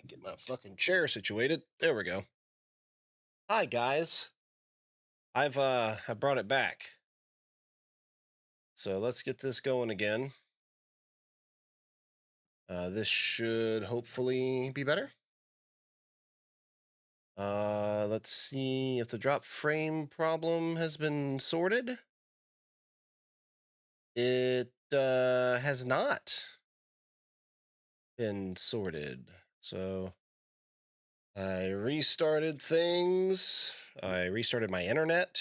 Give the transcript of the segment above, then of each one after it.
Get my fucking chair situated. There we go. Hi guys. I brought it back. So let's get this going again. This should hopefully be better. Let's see if the drop frame problem has been sorted. It has not been sorted. So I restarted things. I restarted my internet.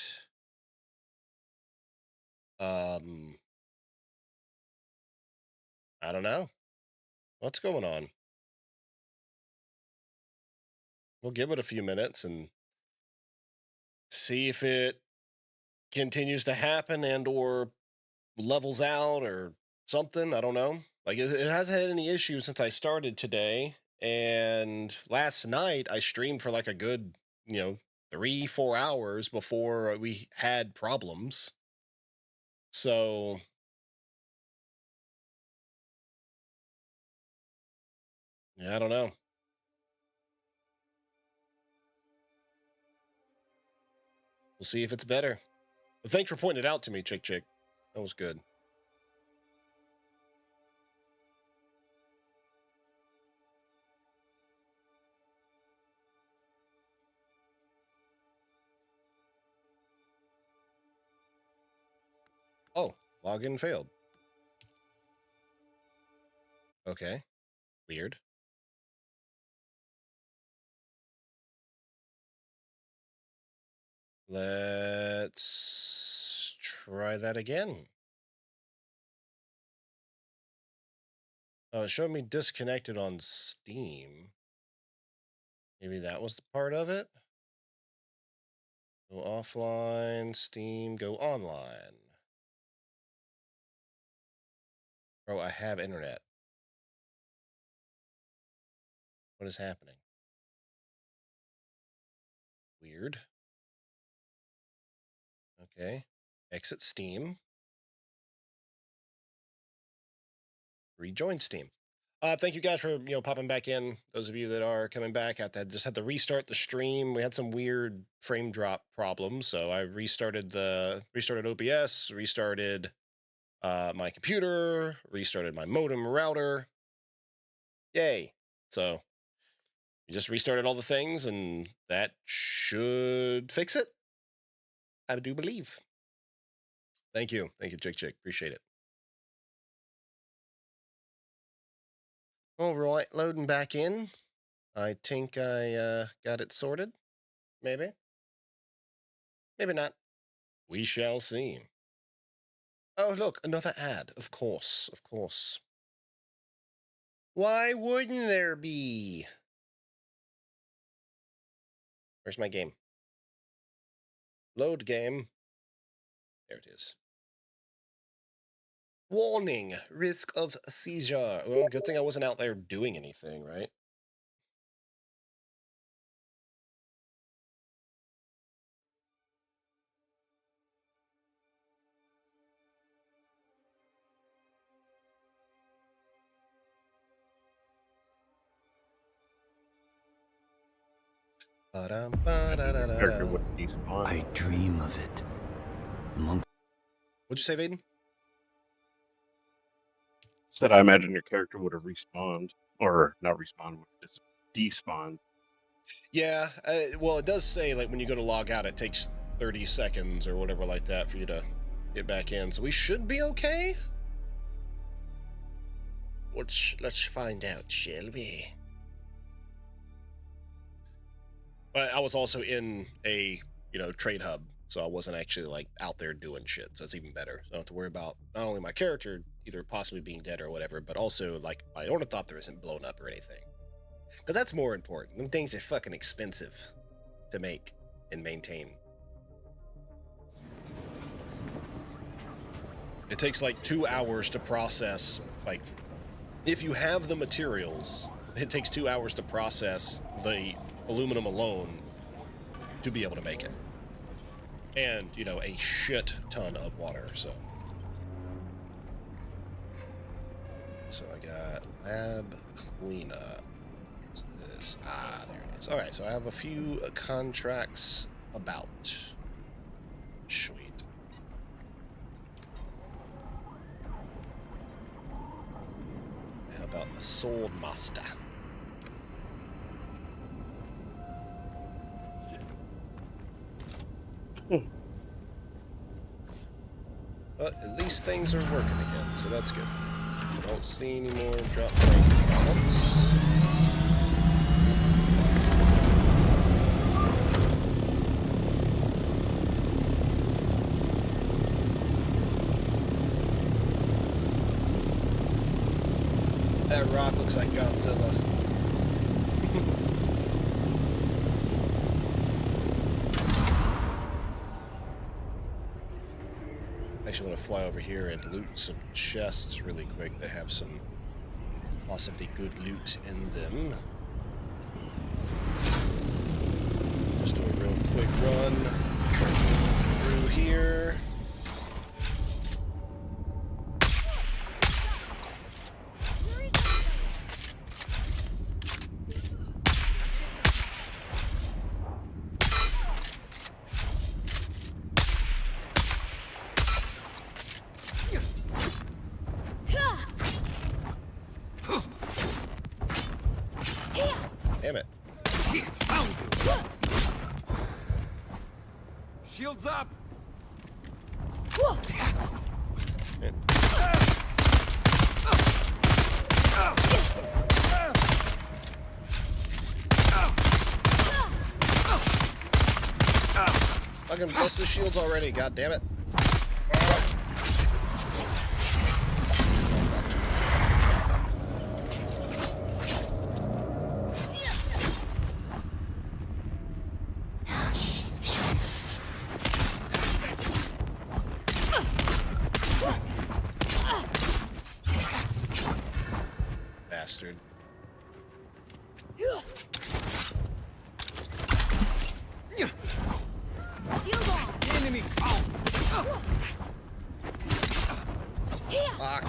Um, I don't know. What's going on? We'll give it a few minutes and see if it continues to happen and or levels out or something. I don't know. Like it hasn't had any issues since I started today. And last night I streamed for like a good, 3-4 hours before we had problems. So yeah, I don't know. We'll see if it's better. But thanks for pointing it out to me, Chick. That was good. Oh, login failed. Okay. Weird. Let's try that again. Oh, it showed me disconnected on Steam. Maybe that was the part of it. Go offline, Steam, go online. Bro, I have internet. What is happening? Weird. Okay. Exit Steam. Rejoin Steam. Thank you guys for popping back in. Those of you that are coming back, just had to restart the stream. We had some weird frame drop problems, so I restarted OBS, restarted my computer, restarted my modem router. Yay! So we just restarted all the things, and that should fix it. I do believe. Thank you, Chick. Appreciate it. All right, loading back in. I think I got it sorted. Maybe. Maybe not. We shall see. Oh, look, another ad. Of course, of course. Why wouldn't there be? Where's my game? Load game. There it is. Warning, risk of seizure. Well, good thing I wasn't out there doing anything, right? Character would despawn. I dream of it. What'd you say, Vaden? Said I imagine your character would have respawned, or not respawned, would just despawned. Yeah, well, it does say like when you go to log out, it takes 30 seconds or whatever like that for you to get back in. So we should be okay. Let's find out, shall we? But I was also in a trade hub, so I wasn't actually like out there doing shit. So that's even better. So I don't have to worry about not only my character either possibly being dead or whatever, but also like my ornithopter isn't blown up or anything. Because that's more important. Them things are fucking expensive to make and maintain. It takes like 2 hours to process. Like, if you have the materials, it takes 2 hours to process the aluminum alone to be able to make it. And, a shit ton of water, so. So I got lab cleanup. What's this? Ah, there it is. All right, so I have a few contracts about. Sweet. How about the sword master? But at least things are working again, so that's good. I don't see any more drop tank problems. That rock looks like Godzilla. I actually want to fly over here and loot some chests really quick. They have some possibly good loot in them. Just do a real quick run through here. Damn it. Shields up! Fucking bust the shields already, god damn it. Bastard. Enemy! Fuck.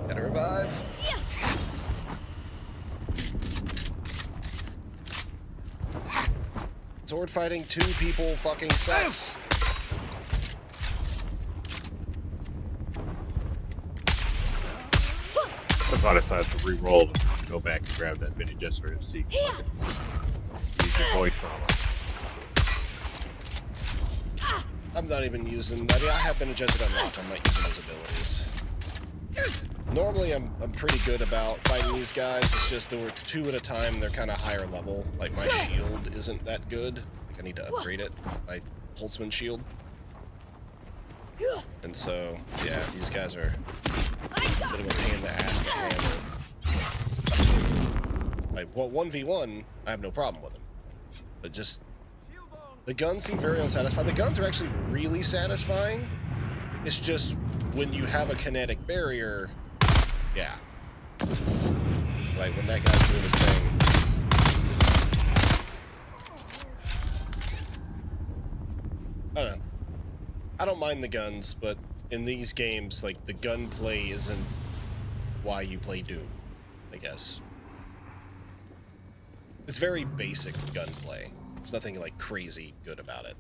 Gotta revive. Sword fighting two people fucking sucks. I thought I decided to re-roll and go back and grab that mini just for to see. Use your voice from it. I'm not even using. I mean, I have been adjusted unlocked. I'm not using those abilities. Normally, I'm pretty good about fighting these guys. It's just there were two at a time. They're kind of higher level. Like my shield isn't that good. Like I need to upgrade it. My Holtzman shield. And so, yeah, these guys are a bit of a pain in the ass to handle. Like, well, 1v1, I have no problem with them. But just, the guns seem very unsatisfying. The guns are actually really satisfying. It's just, when you have a kinetic barrier, yeah. Like, when that guy's doing his thing. I don't know. I don't mind the guns, but in these games, like, the gunplay isn't why you play Dune, I guess. It's very basic gunplay. There's nothing, like, crazy good about it.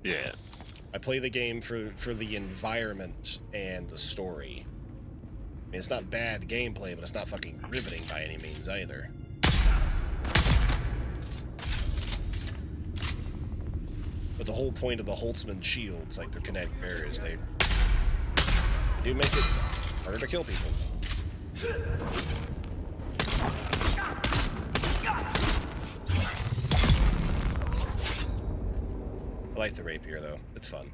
Yeah. I play the game for the environment and the story. I mean, it's not bad gameplay, but it's not fucking riveting by any means either. But the whole point of the Holtzman shields, like their kinetic barriers, they do make it harder to kill people. I like the rapier, though. It's fun.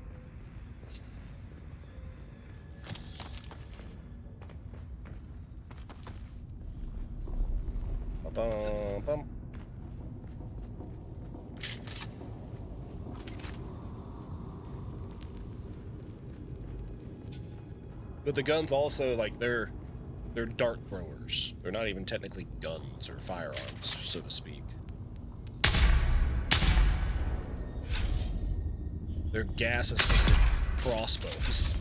Ba-bum-bum. But the guns also, like, they're dart throwers. They're not even technically guns or firearms, so to speak. They're gas-assisted crossbows.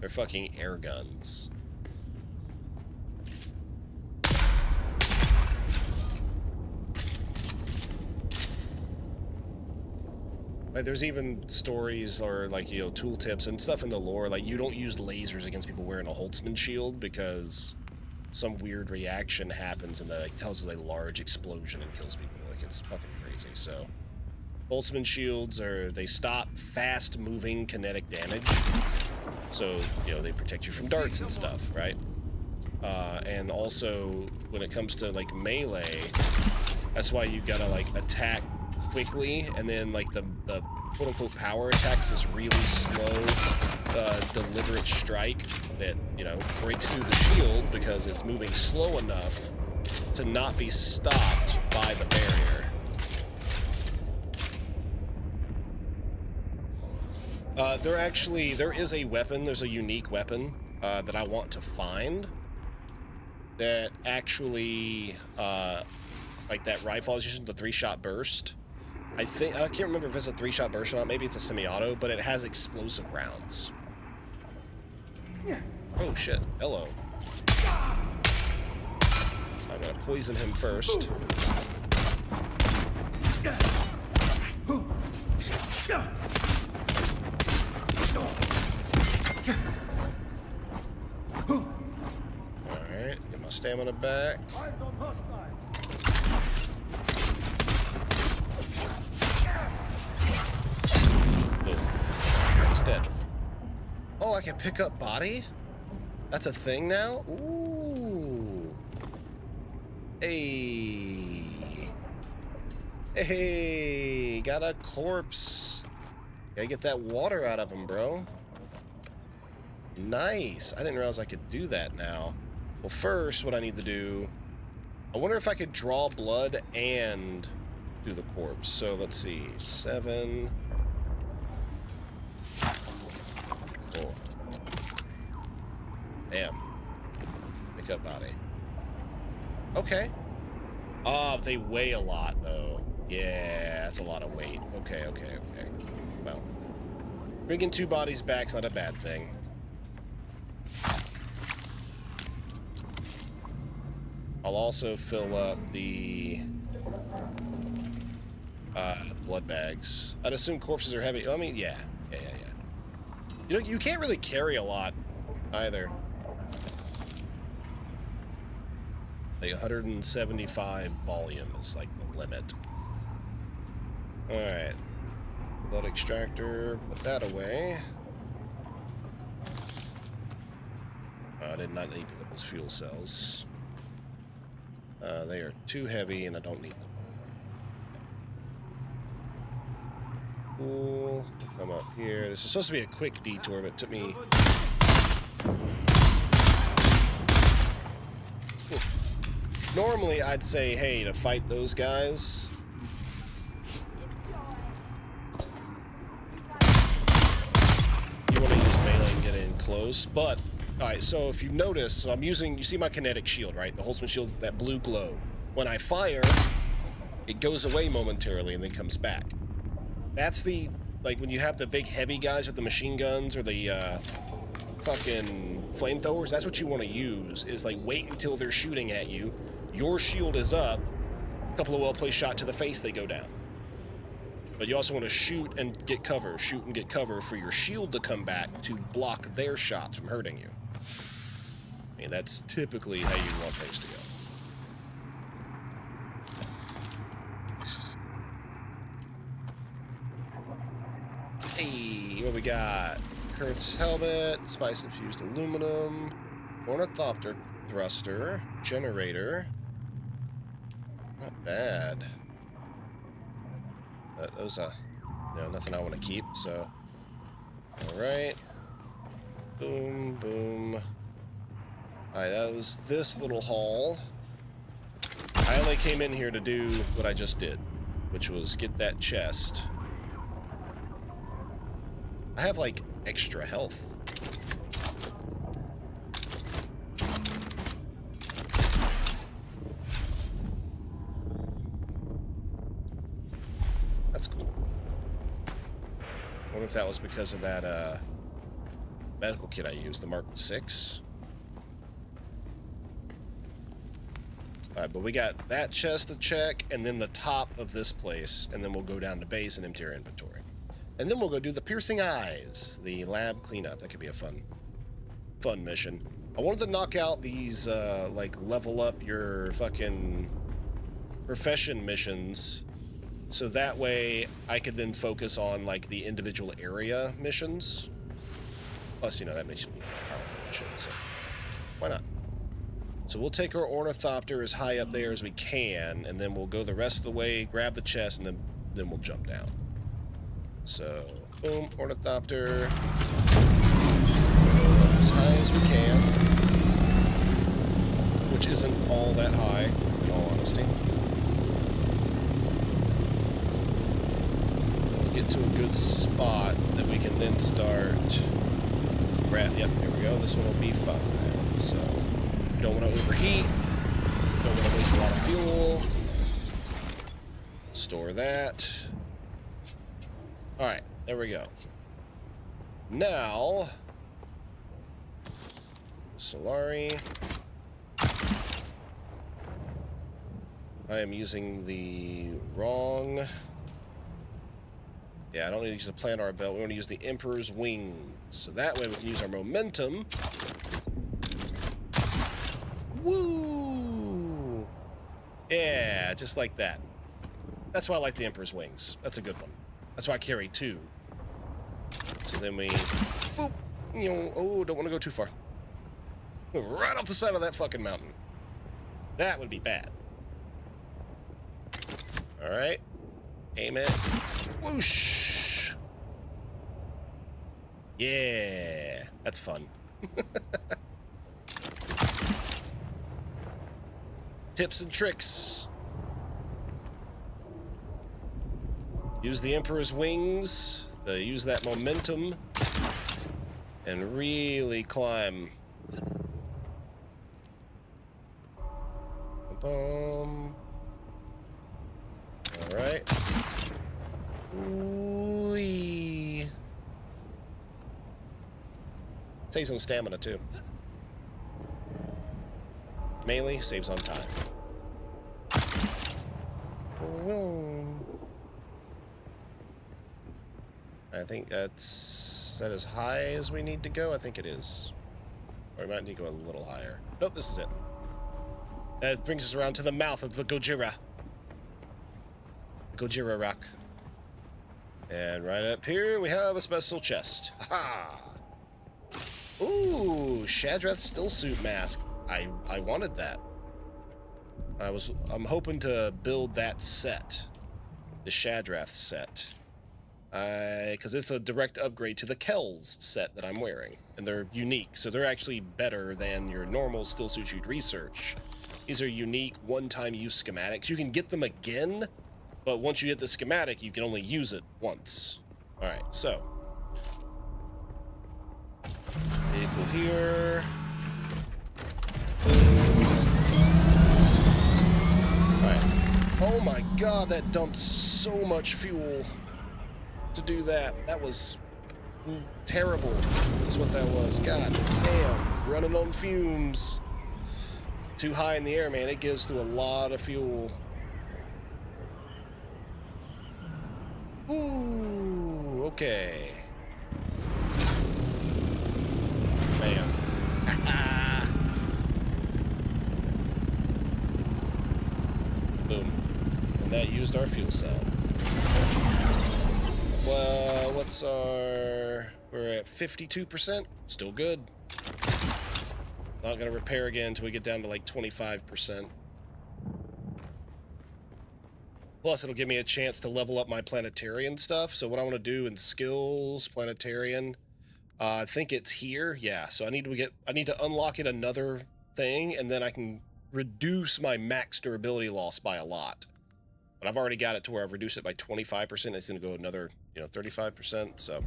They're fucking air guns. Like, there's even stories or, like, you know, tooltips and stuff in the lore. Like, you don't use lasers against people wearing a Holtzman shield because some weird reaction happens and that like, tells a large explosion and kills people. Like, it's fucking crazy. So, Holtzman shields they stop fast-moving kinetic damage. So, you know, they protect you from darts and stuff, right? And also, when it comes to, like, melee, that's why you gotta, like, attack quickly, and then, like, the quote-unquote power attacks is really slow, deliberate strike that, you know, breaks through the shield because it's moving slow enough to not be stopped by the barrier. There is a weapon, there's a unique weapon that I want to find that actually, like that rifle I was using, the 3-shot burst. I can't remember if it's a 3-shot burst or not, maybe it's a semi-auto, but it has explosive rounds. Oh shit, hello. I'm gonna poison him first. Alright, get my stamina back. Boom. He's dead. Oh, I can pick up body? That's a thing now? Ooh. Hey. Hey, got a corpse. Gotta get that water out of him, bro. Nice. I didn't realize I could do that now. Well, first, what I need to do... I wonder if I could draw blood and do the corpse. So, let's see. 7... Oh. Damn. Pick up body. Okay. Oh, they weigh a lot, though. Yeah, that's a lot of weight. Okay. Well, bringing 2 bodies back's not a bad thing. I'll also fill up the blood bags. I'd assume corpses are heavy. I mean, yeah. You know, you can't really carry a lot either. Like 175 volume is like the limit. Alright. Blood extractor, put that away. I did not need to pick up those fuel cells. They are too heavy and I don't need them. Cool. Come up here. This is supposed to be a quick detour, but it took me... Normally, I'd say, hey, to fight those guys... you want to use melee and get in close, but... Alright, so if you notice, so I'm using... You see my kinetic shield, right? The Holtzman shield is that blue glow. When I fire, it goes away momentarily and then comes back. That's the... Like, when you have the big heavy guys with the machine guns or the, fucking flamethrowers, that's what you want to use, is, like, wait until they're shooting at you. Your shield is up. A couple of well-placed shots to the face, they go down. But you also want to shoot and get cover for your shield to come back to block their shots from hurting you. I mean, that's typically how you want things to go. Hey, what we got? Kurth's helmet, spice-infused aluminum, ornithopter thruster, generator. Not bad. Those nothing I want to keep, so. Alright. Boom, boom. Alright, that was this little haul. I only came in here to do what I just did, which was get that chest. I have, like, extra health. That's cool. I wonder if that was because of that, medical kit I used? The Mark 6. All right, but we got that chest to check, and then the top of this place, and then we'll go down to base and empty our inventory. And then we'll go do the piercing eyes, the lab cleanup. That could be a fun mission. I wanted to knock out these, like, level up your fucking profession missions, so that way I could then focus on, like, the individual area missions. Plus, you know, that makes you more powerful and shit, so why not? So we'll take our ornithopter as high up there as we can, and then we'll go the rest of the way, grab the chest, and then we'll jump down. So, boom, ornithopter. Go up as high as we can, which isn't all that high, in all honesty. We'll get to a good spot that we can then start. Yep, here we go. This one will be fine. So, you don't want to overheat. Don't want to waste a lot of fuel. Store that. Alright, there we go. Now, Solari. I am using the wrong... Yeah, I don't need to use the planar belt. We want to use the Emperor's Wings. So that way we can use our momentum. Woo! Yeah, just like that. That's why I like the Emperor's Wings. That's a good one. That's why I carry 2. So then we... Boop! You know, oh, don't want to go too far. Right off the side of that fucking mountain. That would be bad. Alright. Aim it. Whoosh! Yeah! That's fun. Tips and tricks. Use the Emperor's Wings. Use that momentum. And really climb. Boom. Alright. Wee. Saves on stamina too. Melee saves on time. I think is that as high as we need to go? I think it is. Or we might need to go a little higher. Nope, this is it. That brings us around to the mouth of the Gojira. Gojira Rock. And right up here, we have a special chest. Ha! Ooh, Shadrath stillsuit mask. I wanted that. I'm hoping to build that set. The Shadrath set. Because it's a direct upgrade to the Kells set that I'm wearing. And they're unique, so they're actually better than your normal stillsuit you'd research. These are unique, one-time use schematics. You can get them again, but once you get the schematic, you can only use it once. Alright, so. Vehicle here. Alright. Oh my god, that dumped so much fuel to do that. That was terrible, is what that was. God damn, running on fumes. Too high in the air, man. It gives to a lot of fuel. Ooh, okay. Man. Boom. And that used our fuel cell. Well, what's our... We're at 52%. Still good. Not going to repair again until we get down to like 25%. Plus, it'll give me a chance to level up my planetarian stuff. So what I want to do in skills, planetarian, I think it's here. Yeah, so I need to unlock it another thing, and then I can reduce my max durability loss by a lot. But I've already got it to where I've reduced it by 25%. It's going to go another, 35%. So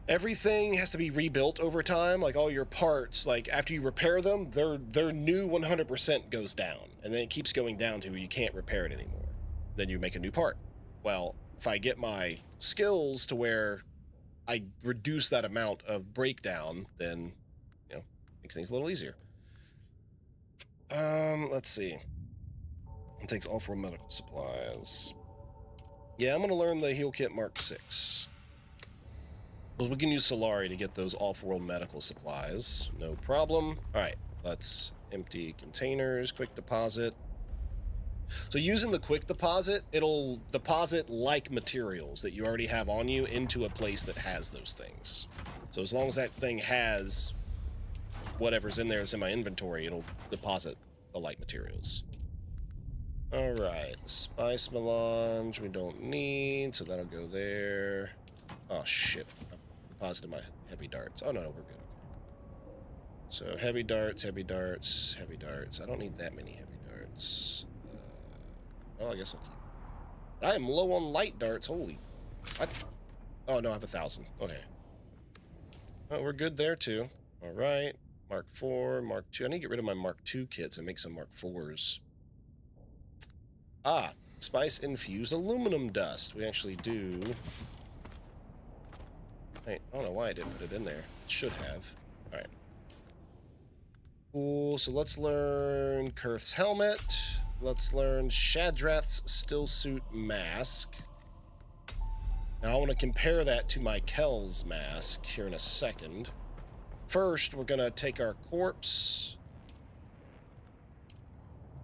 everything has to be rebuilt over time. Like all your parts, like after you repair them, their new 100% goes down, and then it keeps going down to where you can't repair it anymore. Then you make a new part. Well, if I get my skills to where I reduce that amount of breakdown, then, makes things a little easier. Let's see. It takes off-world medical supplies. Yeah, I'm going to learn the heal kit Mark 6. Well, we can use Solari to get those off-world medical supplies. No problem. All right, let's empty containers, quick deposit. So using the quick deposit, it'll deposit like materials that you already have on you into a place that has those things. So as long as that thing has whatever's in there that's in my inventory, it'll deposit the like materials. All right, spice melange we don't need, so that'll go there. Oh shit, I deposited my heavy darts. Oh no, we're good. Okay. So heavy darts, heavy darts, heavy darts. I don't need that many heavy darts. Oh, I guess I'll keep it. I am low on light darts. Holy, what? Oh no, I have 1,000. Okay. Oh, we're good there too. All right, Mark 4, Mark 2. I need to get rid of my Mark 2 kits and make some Mark 4s. Ah, spice-infused aluminum dust. We actually do. Wait, I don't know why I didn't put it in there. It should have. All right. Cool, so let's learn Kurth's helmet. Let's learn Shadrath's stillsuit mask. Now I want to compare that to my Kel's mask here in a second. First, we're going to take our corpse.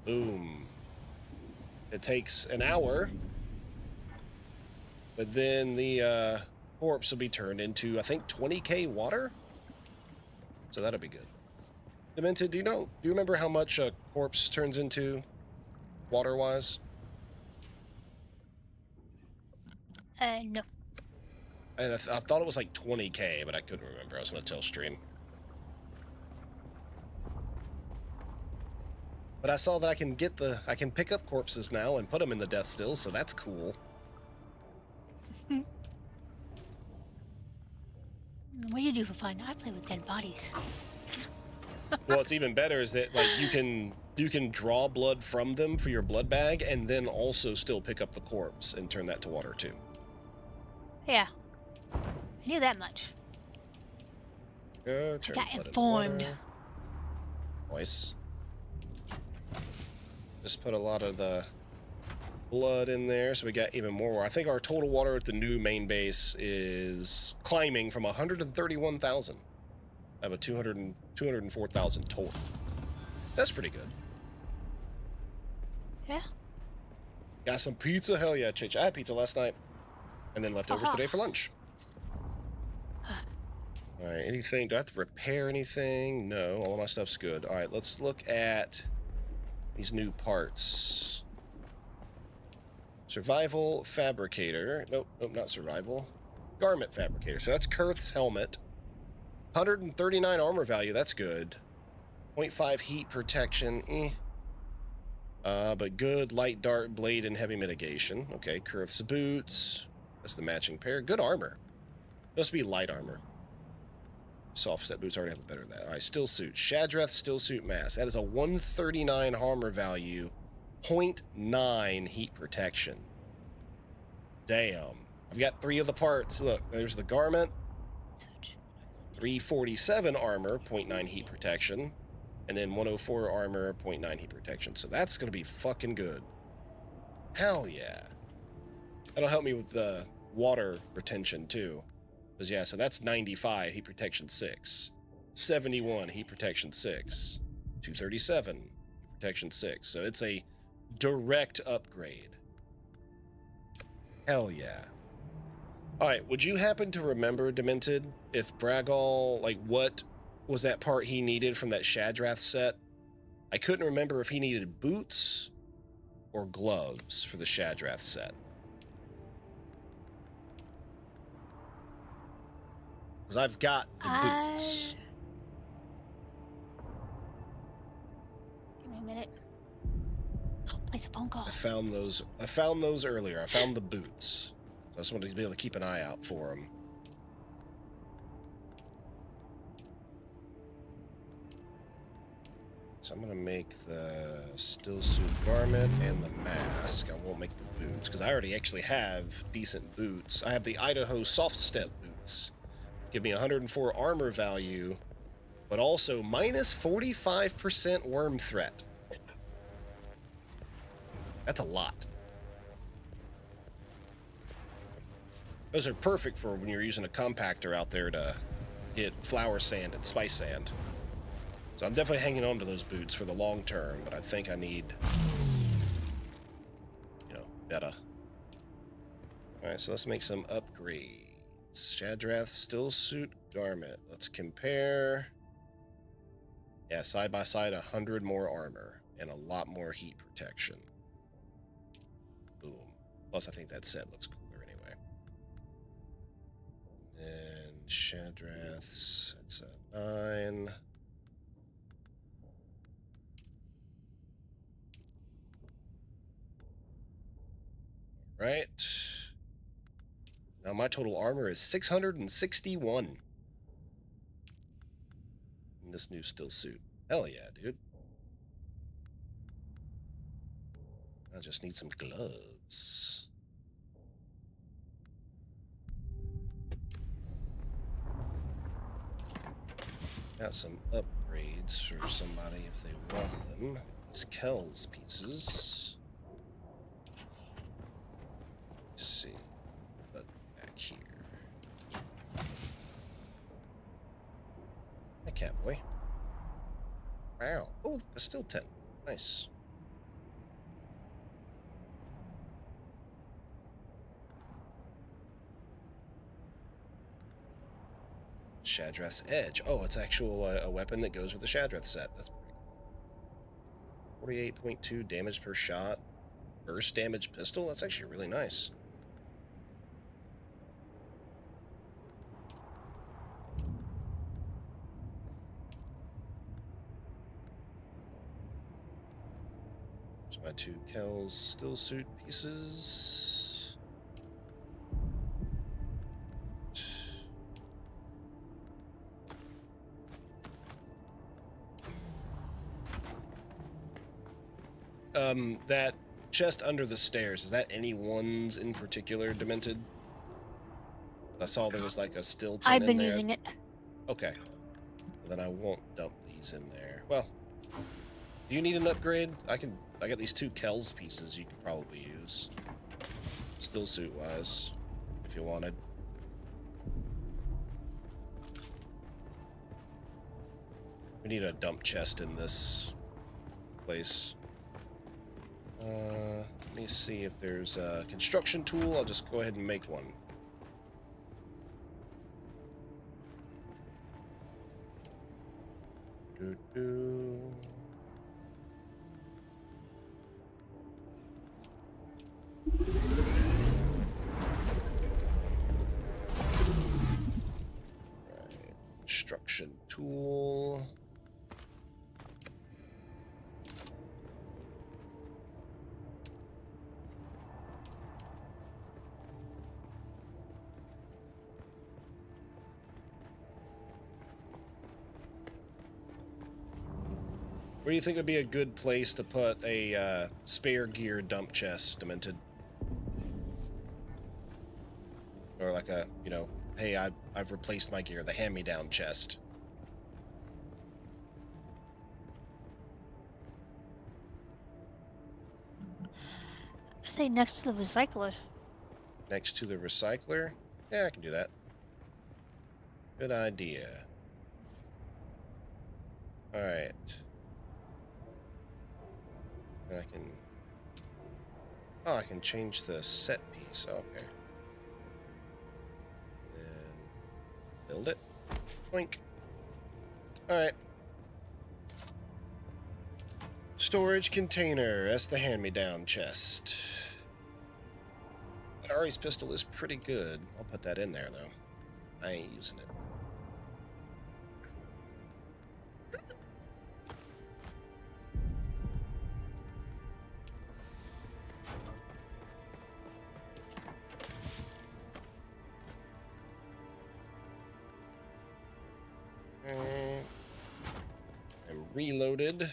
Boom. It takes an hour, but then the corpse will be turned into, I think, 20k water. So that'll be good. Demented, do you remember how much a corpse turns into water-wise? No. I thought it was like 20k, but I couldn't remember. I was going to tell stream. But I saw that I can pick up corpses now and put them in the death still, so that's cool. What do you do for fun? I play with dead bodies. Well, what's even better is that like you can draw blood from them for your blood bag, and then also still pick up the corpse and turn that to water too. Yeah. I knew that much. Turn got blood into informed. water. Nice. Just put a lot of the blood in there, so we got even more. I think our total water at the new main base is climbing from 131,000. I have a 204,000 total. That's pretty good. Yeah. Got some pizza? Hell yeah, Chich. I had pizza last night. And then leftovers today for lunch. All right, anything? Do I have to repair anything? No, all of my stuff's good. All right, let's look at these new parts. Survival fabricator. Nope, not survival. Garment fabricator. So that's Kurth's helmet. 139 armor value. That's good. 0.5 heat protection. But good light dart blade and heavy mitigation. Okay, Kurth's boots. That's the matching pair. Good armor. Must be light armor. Soft set boots already have a better than that. All right, still suit. Shadrath still suit mask. That is a 139 armor value, 0.9 heat protection. Damn. I've got 3 of the parts. Look, there's the garment. 347 armor, 0.9 heat protection. And then 104 armor, 0.9 heat protection. So that's going to be fucking good. Hell yeah. That'll help me with the water retention too. Because yeah, so that's 95, heat protection 6. 71, heat protection 6. 237, heat protection 6. So it's a direct upgrade. Hell yeah. Alright, would you happen to remember, Demented, if Bragal, like, what was that part he needed from that Shadrath set? I couldn't remember if he needed boots or gloves for the Shadrath set. Because I've got the boots. Give me a minute. I'll place a phone call. I found those earlier. I found the boots. So I just wanted to be able to keep an eye out for them. So I'm going to make the still suit garment and the mask. I won't make the boots because I already actually have decent boots. I have the Idaho soft step boots upgrades. Give me 104 armor value, but also minus 45% worm threat. That's a lot. Those are perfect for when you're using a compactor out there to get flour sand and spice sand. So I'm definitely hanging on to those boots for the long term, but I think I need, better. All right, so let's make some upgrades. Shadrath still suit garment. Let's compare. Yeah, side by side, 100 more armor and a lot more heat protection. Boom. Plus, I think that set looks cooler anyway. And Shadrath's, that's a 9. Right. Now my total armor is 661. In this new still suit. Hell yeah, dude. I just need some gloves. Got some upgrades for somebody if they want them. These Kells pieces. Let's see. But back here. Hi, Catboy. Wow. Oh, look, a still tent. Nice. Shadrath's Edge. Oh, it's actual a weapon that goes with the Shadrath set. That's pretty cool. 48.2 damage per shot. Burst damage pistol. That's actually really nice. There's my 2 Kells still suit pieces. That chest under the stairs, is that any ones in particular demented? I saw there was like a still tent I've in been there. using it. Okay. Well, then I won't dump these in there. Well, do you need an upgrade? I got these 2 Kells pieces you could probably use. Still suit wise, if you wanted. We need a dump chest in this place. Let me see if there's a construction tool. I'll just go ahead and make one. Doo-doo. Right. Construction tool. Where do you think would be a good place to put a spare gear dump chest, Demented? Or like a, hey, I've replaced my gear, the hand-me-down chest. I say next to the recycler. Next to the recycler? Yeah, I can do that. Good idea. Alright. Then I can... Oh, I can change the set piece. Okay. Then build it. Boink. Alright. Storage container. That's the hand-me-down chest. That Ari's pistol is pretty good. I'll put that in there, though. I ain't using it. I'm reloaded.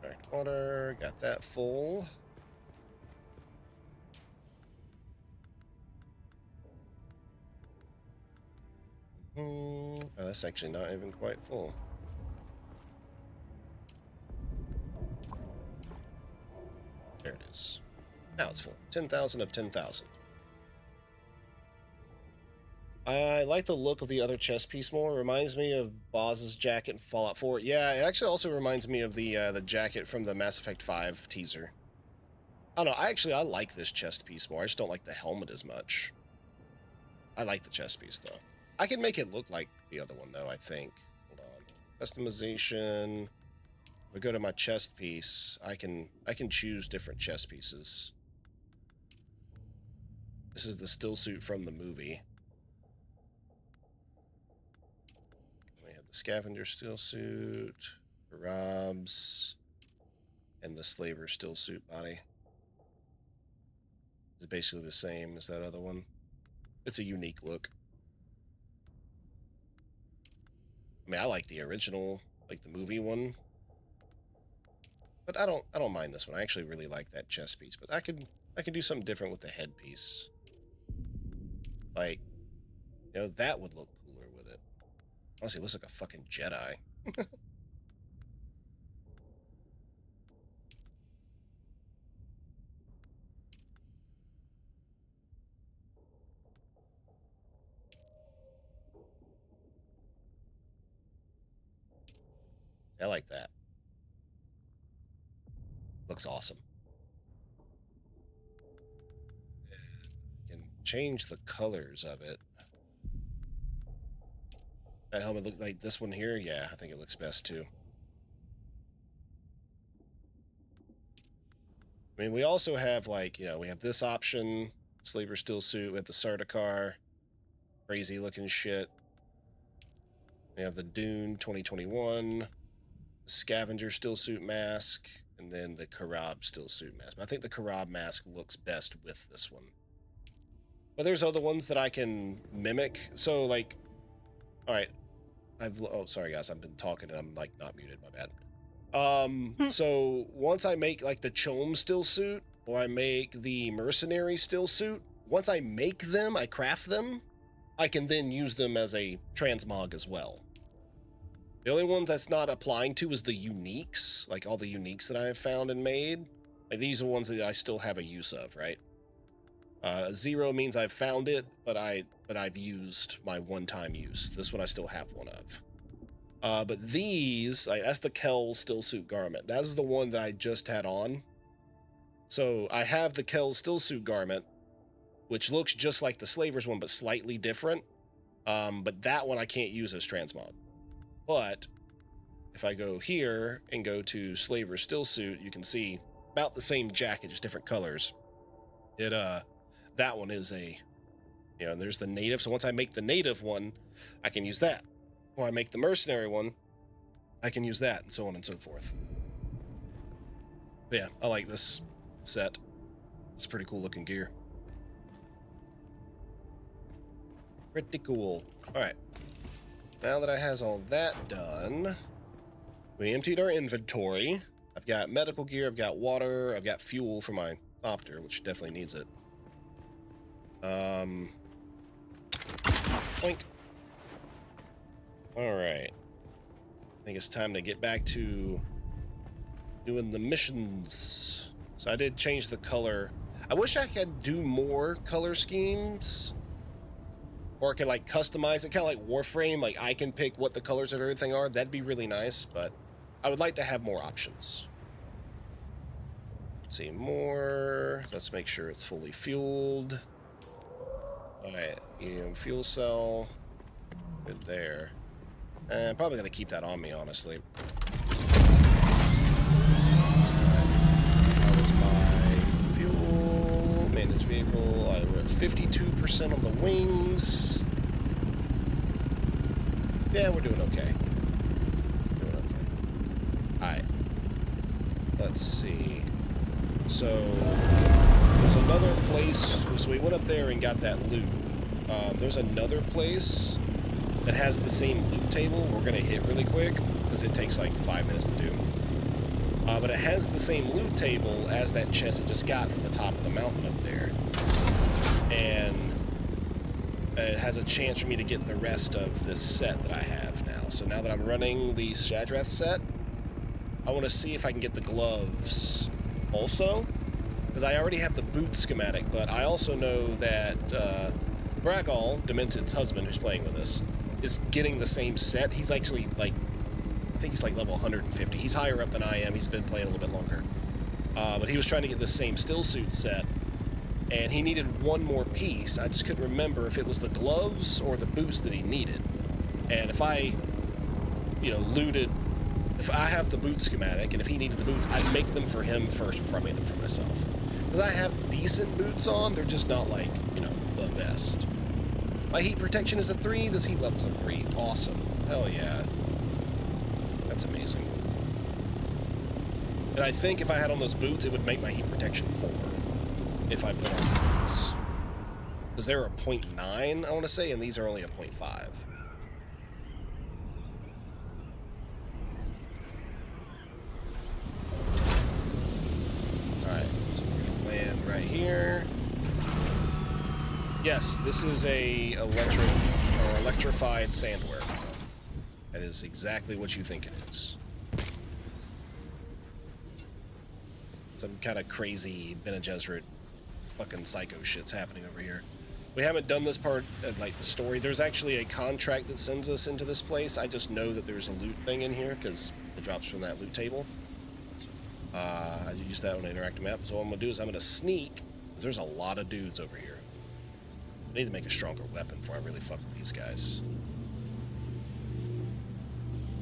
Alright, water. Got that full. that's actually not even quite full. There it is. Now it's full. 10,000 of 10,000. I like the look of the other chest piece more. It reminds me of Boz's jacket in Fallout 4. Yeah, it actually also reminds me of the jacket from the Mass Effect 5 teaser. I don't know. I like this chest piece more. I just don't like the helmet as much. I like the chest piece, though. I can make it look like the other one, though, I think. Hold on. Customization. If I go to my chest piece, I can choose different chest pieces. This is the still suit from the movie. We have the scavenger still suit, Rob's, and the slaver still suit body. It's basically the same as that other one. It's a unique look. I mean, I like the original, like the movie one. But I don't mind this one. I actually really like that chest piece. But I could do something different with the headpiece. Like, you know, that would look cooler with it. Honestly, it looks like a fucking Jedi. I like that. Looks awesome. And can change the colors of it. That helmet look like this one here? Yeah, I think it looks best too. I mean, we also have, like, you know, we have this option, Slaver still suit with the Sardaukar, crazy looking shit. We have the Dune 2021, the Scavenger still suit mask, and then the Karab still suit mask. But I think the Karab mask looks best with this one. But there's other ones that I can mimic. So, like, all right, oh, sorry guys, I've been talking and I'm like not muted, my bad. So once I make like the Chom still suit, or I make the mercenary still suit, once I make them, I craft them, I can then use them as a transmog as well. The only one that's not applying to is the uniques, like all the uniques that I have found and made. Like these are ones that I still have a use of, right? 0 means I've found it, but I've used my one-time use. This one I still have one of. But these, that's the Kel still suit garment. That is the one that I just had on. So I have the Kel still suit garment, which looks just like the Slaver's one, but slightly different. But that one I can't use as transmog. But if I go here and go to Slaver still suit, you can see about the same jacket, just different colors. That one is a, you know, there's the native. So once I make the native one, I can use that. Or I make the mercenary one, I can use that, and so on and so forth. But yeah, I like this set. It's pretty cool looking gear. Pretty cool. All right. Now that I has all that done, we emptied our inventory. I've got medical gear, I've got water, I've got fuel for my opter, which definitely needs it. Boink. All right. I think it's time to get back to doing the missions. So I did change the color. I wish I could do more color schemes, or I could like customize it, kind of like Warframe. Like I can pick what the colors of everything are. That'd be really nice, but I would like to have more options. Let's see, more. Let's make sure it's fully fueled. All right, medium fuel cell. Good there. I'm probably going to keep that on me, honestly. That was my fuel. Managed vehicle. We're at 52% on the wings. Yeah, we're doing okay. Doing okay. Alright. Let's see. So, there's another place. So we went up there and got that loot. There's another place that has the same loot table we're going to hit really quick, because it takes like 5 minutes to do. But it has the same loot table as that chest I just got from the top of the mountain up there. And it has a chance for me to get the rest of this set that I have now. So now that I'm running the Shadrath set, I want to see if I can get the gloves also, because I already have the boot schematic, but I also know that Bragal, Demented's husband, who's playing with us, is getting the same set. He's actually, like, I think he's like level 150. He's higher up than I am. He's been playing a little bit longer. But he was trying to get the same still suit set, and he needed one more piece. I just couldn't remember if it was the gloves or the boots that he needed. And if I, looted, if I have the boot schematic, and if he needed the boots, I'd make them for him first before I made them for myself. Because I have decent boots on, they're just not like, the best. My heat protection is a 3, this heat level's a 3. Awesome. Hell yeah. That's amazing. And I think if I had on those boots, it would make my heat protection 4. If I put on the boots. Because they're a 0.9, I want to say, and these are only a 0.5. Alright, so we're going to land right here. Yes, this is a electrified sandworm. That is exactly what you think it is. Some kind of crazy Bene Gesserit fucking psycho shit's happening over here. We haven't done this part, like the story. There's actually a contract that sends us into this place. I just know that there's a loot thing in here because it drops from that loot table. I use that on an interactive map. So what I'm going to do is I'm going to sneak, because there's a lot of dudes over here. I need to make a stronger weapon before I really fuck with these guys.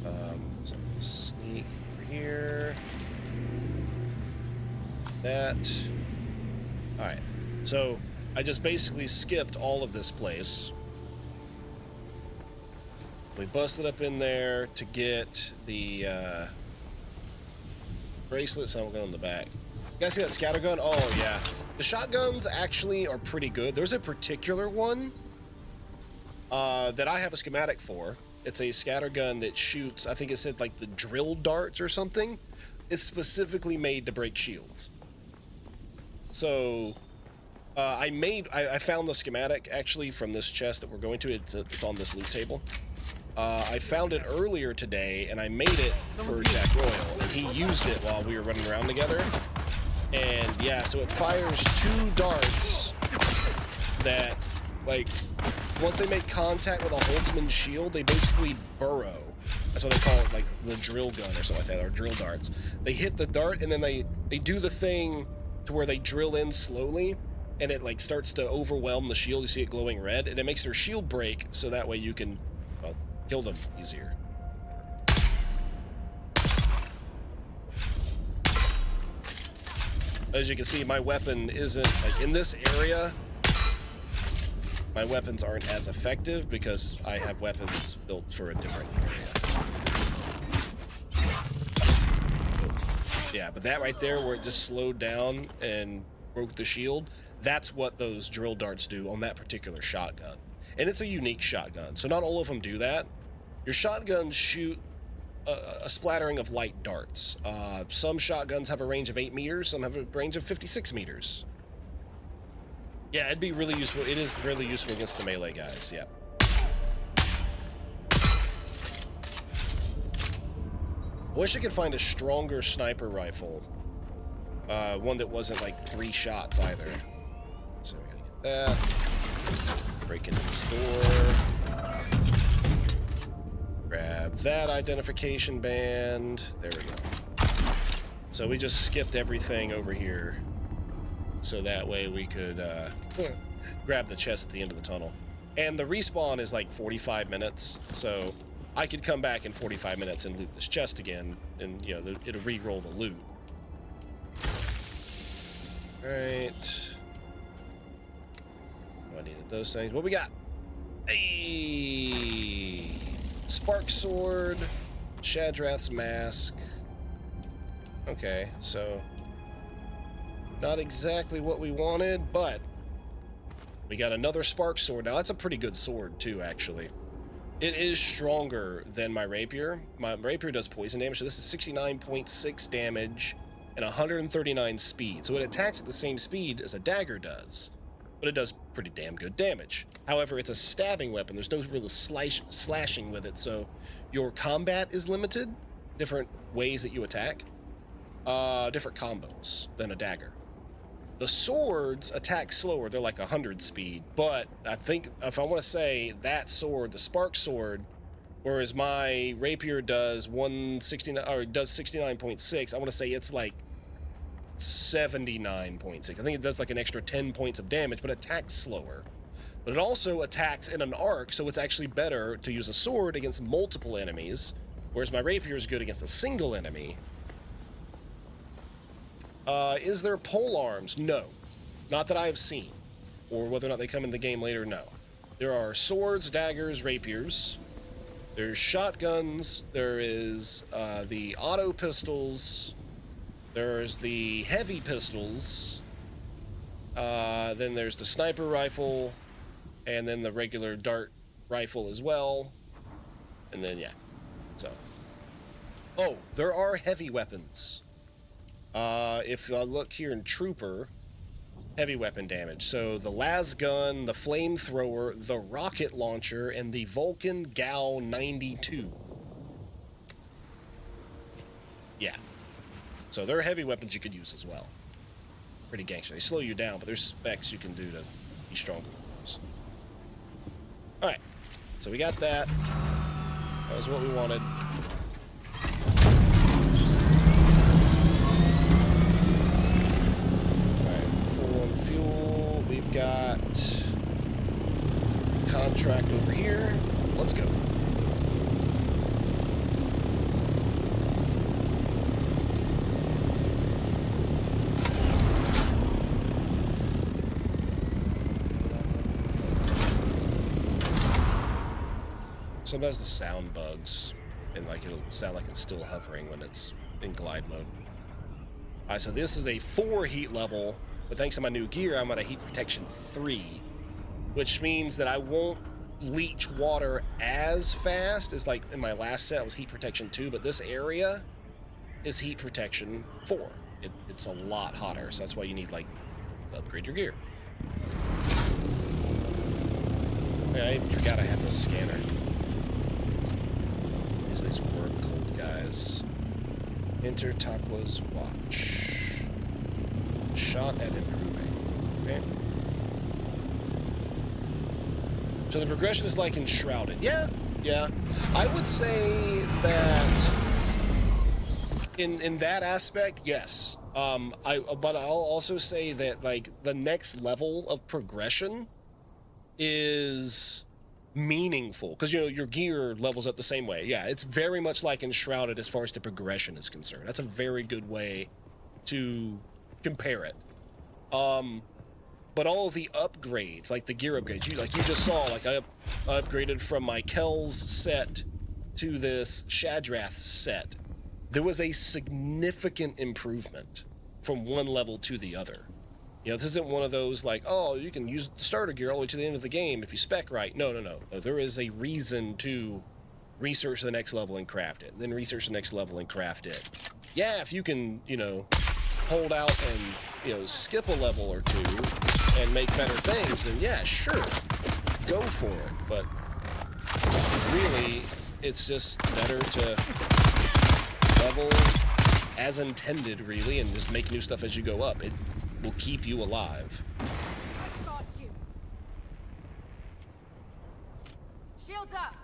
So I'm going to sneak over here. That. Alright. So I just basically skipped all of this place. We busted up in there to get the bracelets. I'm going on the back. You guys see that scattergun? Oh, yeah. The shotguns actually are pretty good. There's a particular one that I have a schematic for. It's a scattergun that shoots, I think it said like the drill darts or something. It's specifically made to break shields. So I found the schematic actually from this chest that we're going to. It's on this loot table. I found it earlier today, and I made it for Jack Royal, and he used it while we were running around together. And yeah, so it fires 2 darts that, like, once they make contact with a Holtzman shield, they basically burrow. That's what they call it, like the drill gun or something like that, or drill darts. They hit the dart, and then they do the thing to where they drill in slowly, and it like starts to overwhelm the shield. You see it glowing red, and it makes their shield break, so that way you can, well, kill them easier. As you can see, my weapon isn't, like, in this area, my weapons aren't as effective because I have weapons built for a different area. Yeah, but that right there where it just slowed down and broke the shield, that's what those drill darts do on that particular shotgun. And it's a unique shotgun, so not all of them do that. Your shotguns shoot a splattering of light darts. Some shotguns have a range of 8 meters, some have a range of 56 meters. Yeah, it'd be really useful. It is really useful against the melee guys, yeah. I wish I could find a stronger sniper rifle. One that wasn't like 3 shots either. So we gotta get that. Break into this door. Grab that identification band. There we go. So we just skipped everything over here. So that way we could grab the chest at the end of the tunnel. And the respawn is like 45 minutes. So I could come back in 45 minutes and loot this chest again. And, you know, it'll re-roll the loot. Right. Oh, I needed those things. What we got? Hey! Spark sword, Shadrath's mask. Okay, so not exactly what we wanted, but we got another spark sword. Now that's a pretty good sword too, actually. It is stronger than my rapier. My rapier does poison damage, so this is 69.6 damage and 139 speed. So it attacks at the same speed as a dagger does, but it does pretty damn good damage. However, it's a stabbing weapon. There's no real slashing with it, so your combat is limited. Different ways that you attack. Different combos than a dagger. The swords attack slower. They're like 100 speed, but I think if I want to say that sword, the spark sword, whereas my rapier does 169 or does 69.6, I want to say it's like 79.6. I think it does like an extra 10 points of damage, but attacks slower. But it also attacks in an arc, so it's actually better to use a sword against multiple enemies, whereas my rapier is good against a single enemy. Is there pole arms? No. Not that I have seen. Or whether or not they come in the game later, no. There are swords, daggers, rapiers. There's shotguns. There is the auto pistols. There's the heavy pistols. Then there's the sniper rifle. And then the regular dart rifle as well. And then, yeah. So. Oh, there are heavy weapons. If I look here in Trooper, heavy weapon damage. So the las gun, the flamethrower, the rocket launcher, and the Vulcan Gal 92. Yeah. So there are heavy weapons you could use as well. Pretty gangster. They slow you down, but there's specs you can do to be stronger with those. Alright. So we got that. That was what we wanted. We've got contract over here. Let's go. Sometimes the sound bugs, and like it'll sound like it's still hovering when it's in glide mode. All right, so this is a 4 heat level. But thanks to my new gear, I'm at a heat protection 3, which means that I won't leach water as fast as like in my last set. I was heat protection 2, but this area is heat protection 4. It's a lot hotter, so that's why you need like upgrade your gear. Yeah, I even forgot I had the scanner. These worm cold guys. Enter Takwa's watch. Shot at improving. Okay. So the progression is like Enshrouded. Yeah. I would say that in that aspect, yes. But I'll also say that like the next level of progression is meaningful because your gear levels up the same way. Yeah, it's very much like Enshrouded as far as the progression is concerned. That's a very good way to compare it. But all of the upgrades, like the gear upgrades, you just saw, like I upgraded from my Kells set to this Shadrath set. There was a significant improvement from one level to the other. You know, this isn't one of those like, oh, you can use the starter gear all the way to the end of the game if you spec right. No. There is a reason to research the next level and craft it, then research the next level and craft it. Yeah, if you can, hold out and, skip a level or two and make better things, then yeah, sure, go for it. But really, it's just better to level as intended, really, and just make new stuff as you go up. It will keep you alive. I got you. Shields up.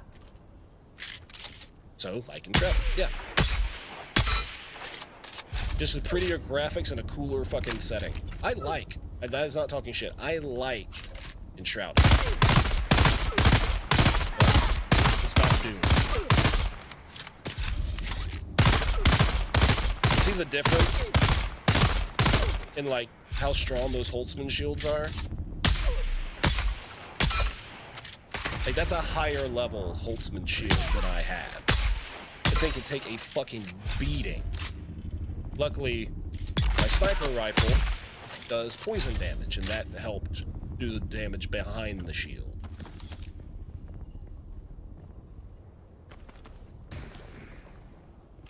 So, like in Trevor, yeah. Just with prettier graphics and a cooler fucking setting. And that is not talking shit, I like Enshrouded. But it's not Dune. See the difference in like how strong those Holtzman shields are? Like that's a higher level Holtzman shield than I have. I think it'd take a fucking beating. Luckily, my sniper rifle does poison damage, and that helped do the damage behind the shield.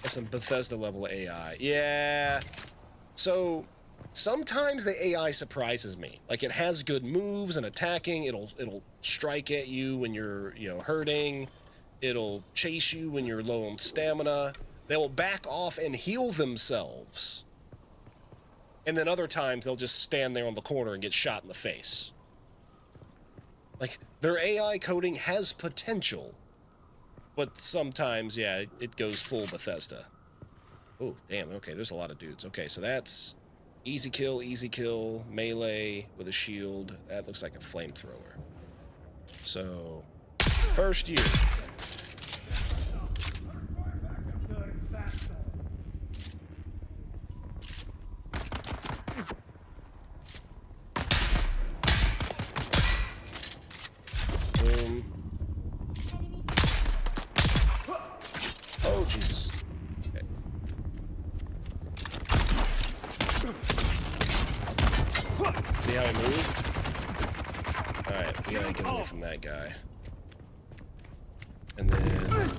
That's some Bethesda level AI. Yeah. So sometimes the AI surprises me. Like, it has good moves and attacking. It'll strike at you when you're, you know, hurting. It'll chase you when you're low on stamina. They will back off and heal themselves. And then other times they'll just stand there on the corner and get shot in the face. Like, their AI coding has potential. But sometimes, yeah, it goes full Bethesda. Oh, damn, okay, there's a lot of dudes. Okay, so that's easy kill, melee with a shield. That looks like a flamethrower. So, first year. Boom. Oh, Jesus. Okay. See how he moved? Alright, we gotta get away from that guy. And then...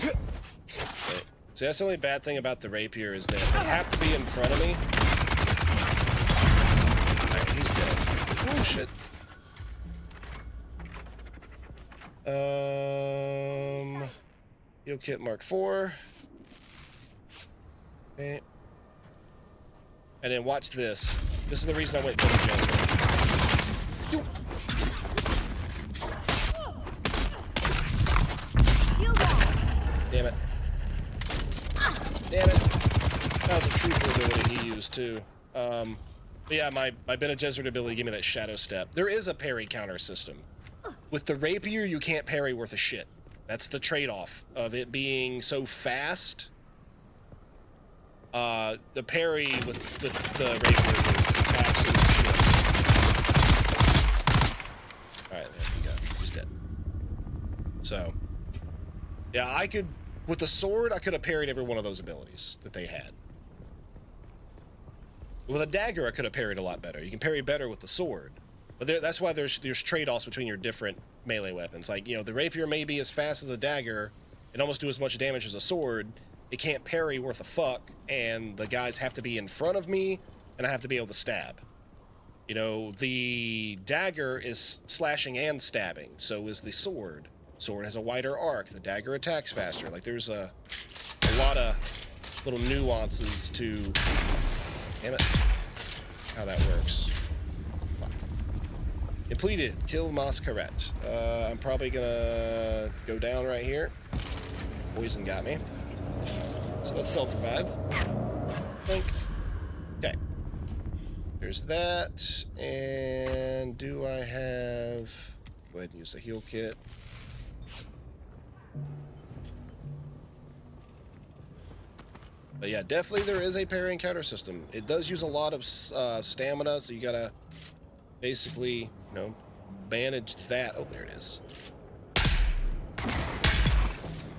Okay. See, that's the only bad thing about the rapier is that they have to be in front of me. Alright, he's dead. Oh, shit. Heal kit Mark IV. Okay. And then watch this. This is the reason I went to the Jezreel. Damn it. Damn it. That was a trooper ability he used too. But yeah, my Bene Gesserit ability gave me that shadow step. There is a parry counter system. With the rapier, you can't parry worth a shit. That's the trade-off of it being so fast. The parry with the rapier is absolute shit. Alright, there we go. He's dead. So, yeah, I could... With the sword, I could have parried every one of those abilities that they had. With a dagger, I could have parried a lot better. You can parry better with the sword. But that's why there's trade-offs between your different melee weapons. Like, you know, the rapier may be as fast as a dagger and almost do as much damage as a sword. It can't parry worth a fuck, and the guys have to be in front of me, and I have to be able to stab. You know, the dagger is slashing and stabbing, so is the sword. Sword has a wider arc. The dagger attacks faster. Like, there's a lot of little nuances to... Damn it. How that works. Completed. Kill Masquerade. I'm probably gonna go down right here. Poison got me. So let's self-revive. Blink. Okay. There's that. And do I have... Go ahead and use the heal kit. But yeah, definitely there is a parry and counter system. It does use a lot of stamina, so you gotta basically, you know, manage that. Oh, there it is.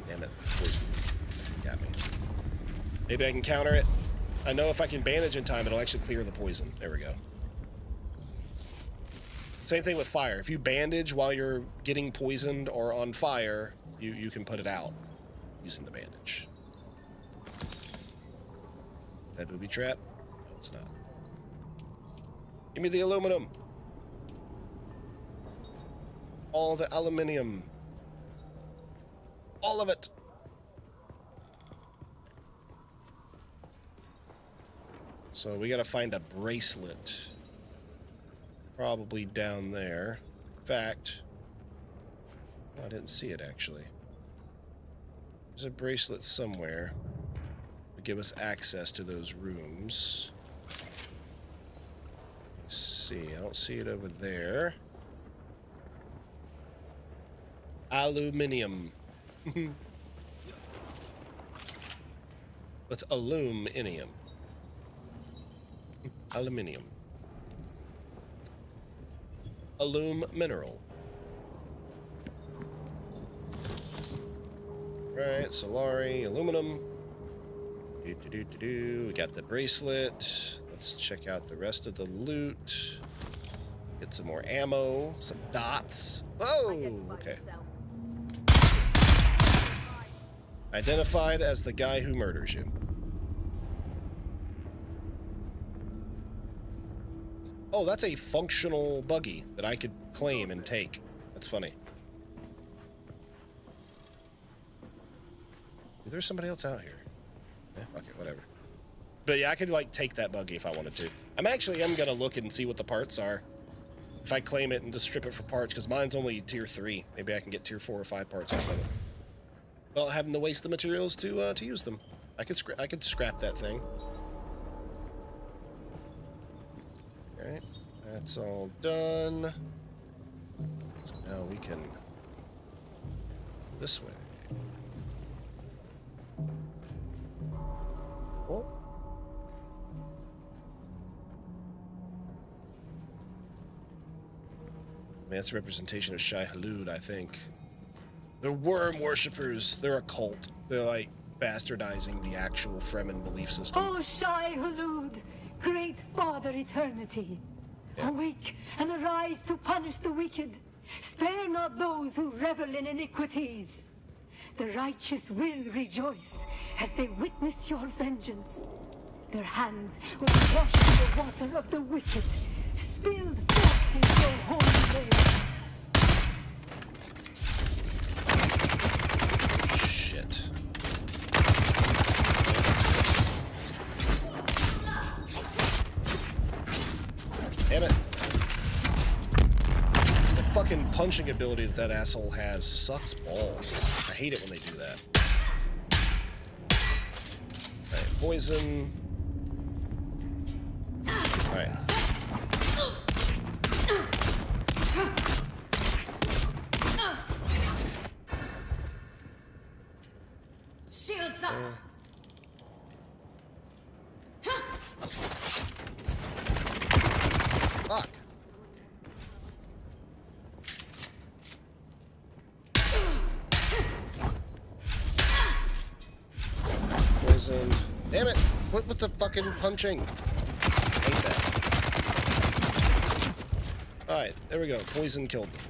Damn it. Poison. Got me. Maybe I can counter it. I know if I can bandage in time, it'll actually clear the poison. There we go. Same thing with fire. If you bandage while you're getting poisoned or on fire, you can put it out using the bandage. That booby trap? No, it's not. Give me the aluminum. All the aluminium. All of it. So we gotta find a bracelet. Probably down there. In fact, I didn't see it actually. There's a bracelet somewhere. Give us access to those rooms. Let's see, I don't see it over there. Aluminium. Let's aluminium. Aluminium. Alum mineral. Right, Solari, aluminum. We got the bracelet. Let's check out the rest of the loot. Get some more ammo, some dots. Oh, okay. Identified as the guy who murders you. Oh, that's a functional buggy that I could claim and take. That's funny. There's somebody else out here. Yeah, fuck it, whatever. But yeah, I could like take that buggy if I wanted to. I'm gonna look and see what the parts are. If I claim it and just strip it for parts, because mine's only tier 3. Maybe I can get tier 4 or 5 parts off of it. Well, having to waste the materials to use them. I could scrap that thing. Alright, that's all done. So now we can go this way. Oh. Man, that's a representation of Shai Hulud, I think. They're worm worshippers. They're a cult. They're like bastardizing the actual Fremen belief system. Oh, Shai Hulud, great Father Eternity. Yeah. Awake and arise to punish the wicked. Spare not those who revel in iniquities. The righteous will rejoice as they witness your vengeance. Their hands will wash the water of the wicked, spilled forth in your holy name. Shit. Damn it. The fucking punching ability that asshole has sucks balls. I hate it when they do that. Alright, poison. Alright. Shields up. Fuck. Poisoned. Damn it! What with the fucking punching? I hate that. Alright, there we go. Poison killed them.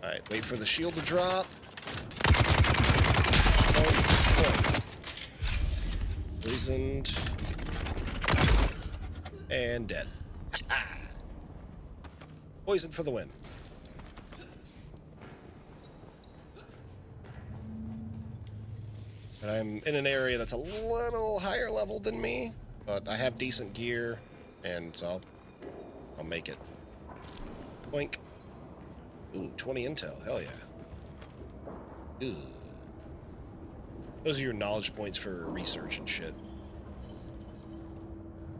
Alright, wait for the shield to drop. Oh. Poisoned. And dead. Poison for the win. And I'm in an area that's a little higher level than me, but I have decent gear, and so I'll make it. Boink. Ooh, 20 intel. Hell yeah. Ooh. Those are your knowledge points for research and shit.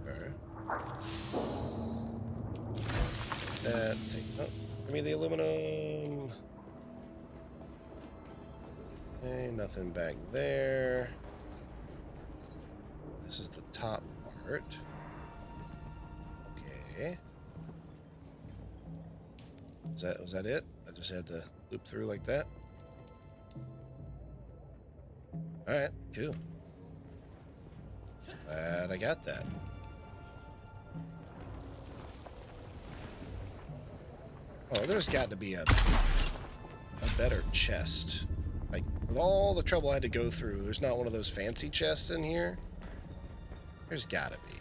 Alright. Give me the aluminum. Okay, nothing back there. This is the top part. Okay. Was that it? I just had to loop through like that. Alright, cool. Glad I got that. Oh, there's got to be a better chest. Like, with all the trouble I had to go through, there's not one of those fancy chests in here. There's gotta be.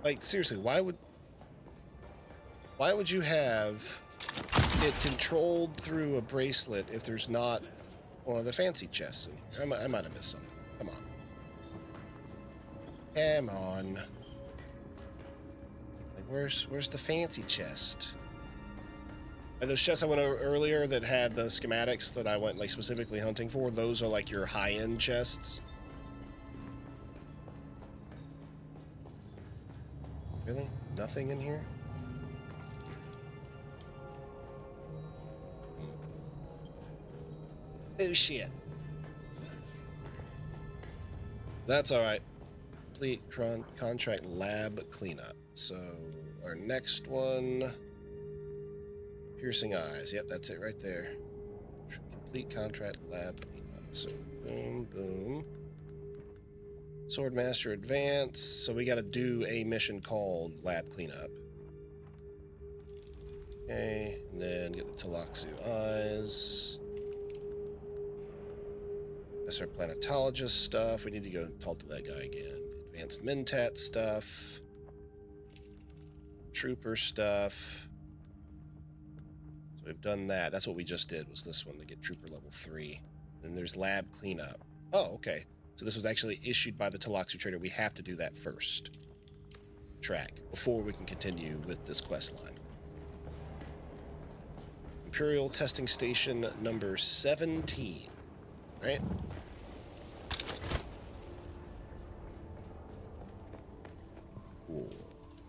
Like, seriously, why would you have it controlled through a bracelet if there's not one of the fancy chests in here? I might have missed something. Come on. Come on. Like, where's the fancy chest? And those chests I went over earlier that had the schematics that I went like specifically hunting for, those are like your high-end chests. Really? Nothing in here? Oh shit. That's alright. Complete contract lab cleanup. So our next one, piercing eyes. Yep, that's it right there. Complete contract lab cleanup. So boom, boom. Swordmaster Advanced. So we got to do a mission called Lab Cleanup. Okay, and then get the Taloxu Eyes. That's our planetologist stuff. We need to go talk to that guy again. Advanced Mentat stuff. Trooper stuff. So we've done that. That's what we just did, was this one to get Trooper level 3. Then there's Lab Cleanup. Oh, okay. So this was actually issued by the Taloxu Trader. We have to do that first. Track. Before we can continue with this quest line. Imperial Testing Station number 17. Right? Cool.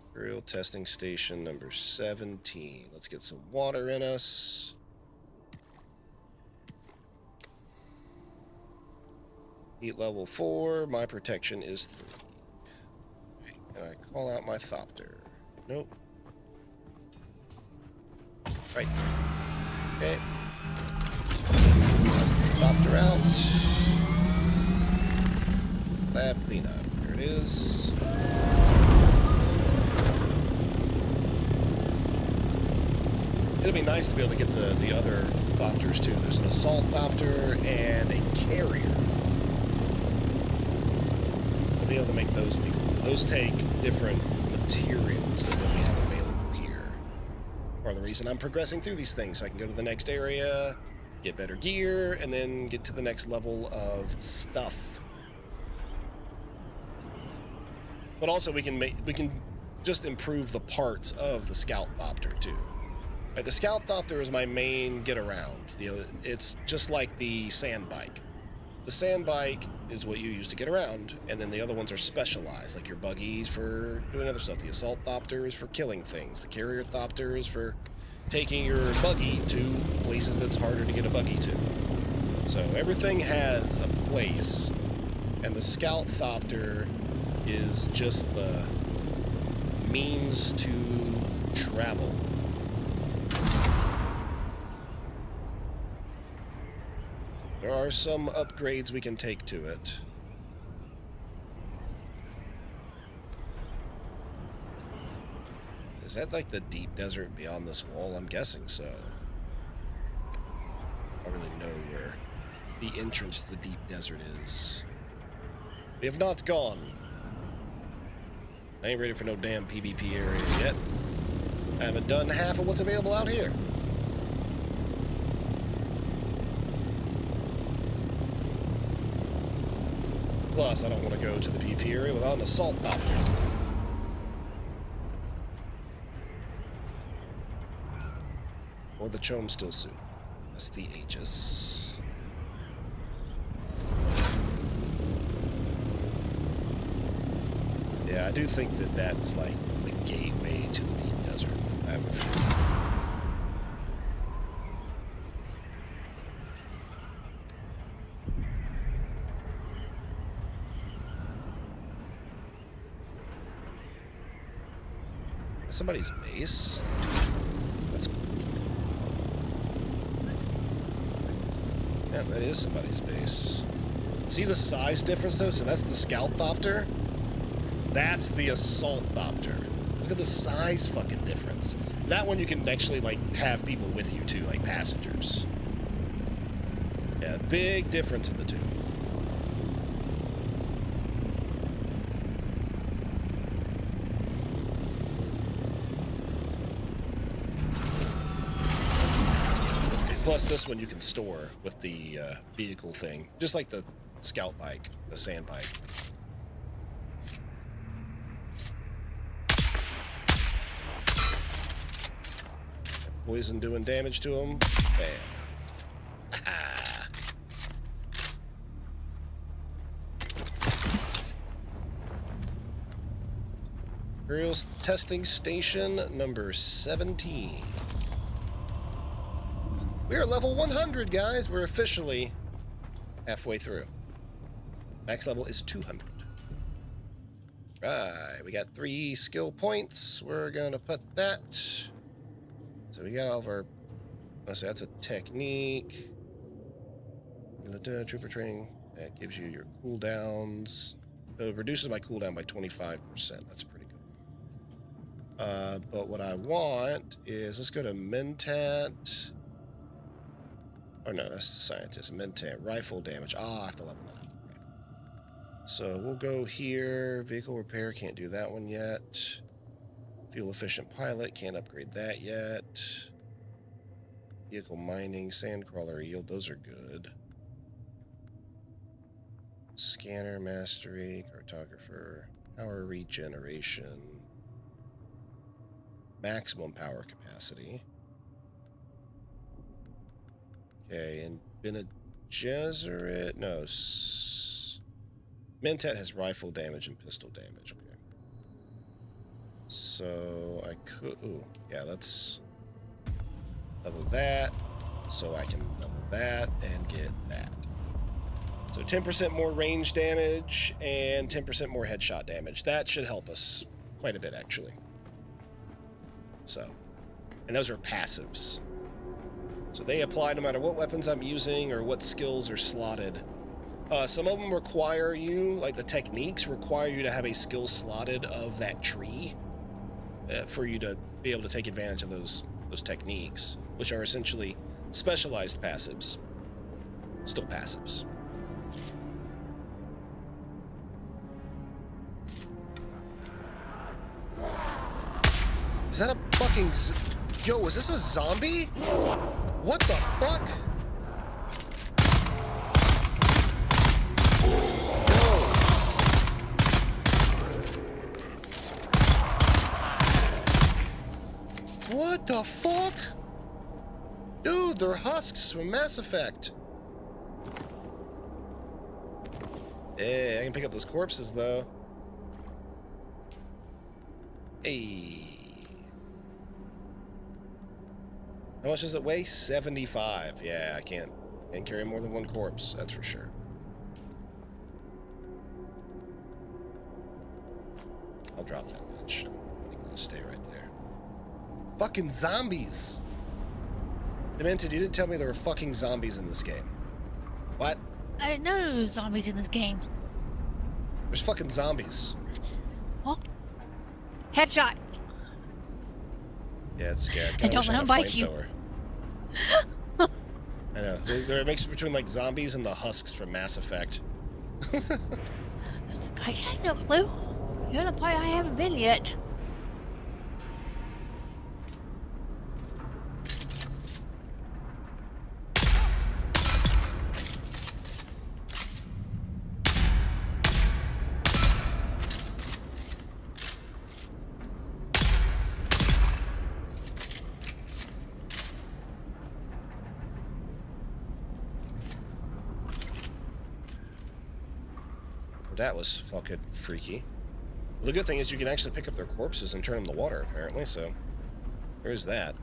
Imperial Testing Station number 17. Let's get some water in us. Heat level 4. My protection is 3. Okay. Can I call out my Thopter? Nope. Right. Okay. Thopter out. Lab cleanup. There it is. It'll be nice to be able to get the other Thopters too. There's an assault Thopter and a carrier. To be able to make those would be cool. Those take different materials than what we have available here. Part of the reason I'm progressing through these things, so I can go to the next area, get better gear, and then get to the next level of stuff. But also we can just improve the parts of the Scout Thopter too. The Scout Thopter is my main get around. You know, it's just like the sand bike. The sand bike is what you use to get around, and then the other ones are specialized, like your buggies for doing other stuff. The assault Thopter is for killing things. The carrier Thopter is for taking your buggy to places that's harder to get a buggy to. So everything has a place, and the Scout Thopter is just the means to travel. There are some upgrades we can take to it. Is that like the deep desert beyond this wall? I'm guessing so. I don't really know where the entrance to the deep desert is. We have not gone. I ain't ready for no damn PvP area yet. I haven't done half of what's available out here. Plus, I don't want to go to the PvP area without an assault Thopter. Or the Chome Still Suit. That's the Aegis. Yeah, I do think that that's like the gateway to the deep desert. I have a feeling. Somebody's base? That's cool. Yeah, that is somebody's base. See the size difference though? So that's the Scout Thopter. That's the Assault Thopter. Look at the size fucking difference. That one you can actually like have people with you too, like passengers. Yeah, big difference in the two. Plus, this one you can store with the vehicle thing, just like the scout bike, the sand bike. Poison doing damage to him. Bam. Imperial Testing Station number 17. We're level 100, guys. We're officially halfway through. Max level is 200. Right, we got 3 skill points. We're gonna put that. So we got all of our. Oh, so that's a technique. Trooper training. That gives you your cooldowns. It reduces my cooldown by 25%. That's pretty good. But what I want is, let's go to Mentat. Oh no, that's the scientist. Mentat, rifle damage. I have to level that up. Okay. So we'll go here. Vehicle repair, can't do that one yet. Fuel efficient pilot, can't upgrade that yet. Vehicle mining, sandcrawler yield, those are good. Scanner mastery, cartographer, power regeneration, maximum power capacity. Okay, and Bene Gesserit, no. Mentat has rifle damage and pistol damage. Okay. So I could, ooh, yeah, let's level that so I can level that and get that. So 10% more range damage and 10% more headshot damage. That should help us quite a bit, actually. So, and those are passives. So they apply no matter what weapons I'm using or what skills are slotted. Some of them require you, like the techniques, require you to have a skill slotted of that tree for you to be able to take advantage of those techniques, which are essentially specialized passives. Still passives. Is that a fucking... Yo, is this a zombie? What the fuck? Yo. What the fuck? Dude, they're husks from Mass Effect. Hey, I can pick up those corpses, though. Hey. How much does it weigh? 75. Yeah, I can't carry more than one corpse, that's for sure. I'll drop that bitch. I think we'll stay right there. Fucking zombies! Demented, you didn't tell me there were fucking zombies in this game. What? I didn't know there was zombies in this game. There's fucking zombies. Oh. Headshot. Yeah, it's scary. I don't let them bite you. I know. They're a mix between like zombies and the husks from Mass Effect. I had no clue. You're the part I haven't been yet. That was fucking freaky. Well, the good thing is you can actually pick up their corpses and turn them to water, apparently, so there is that.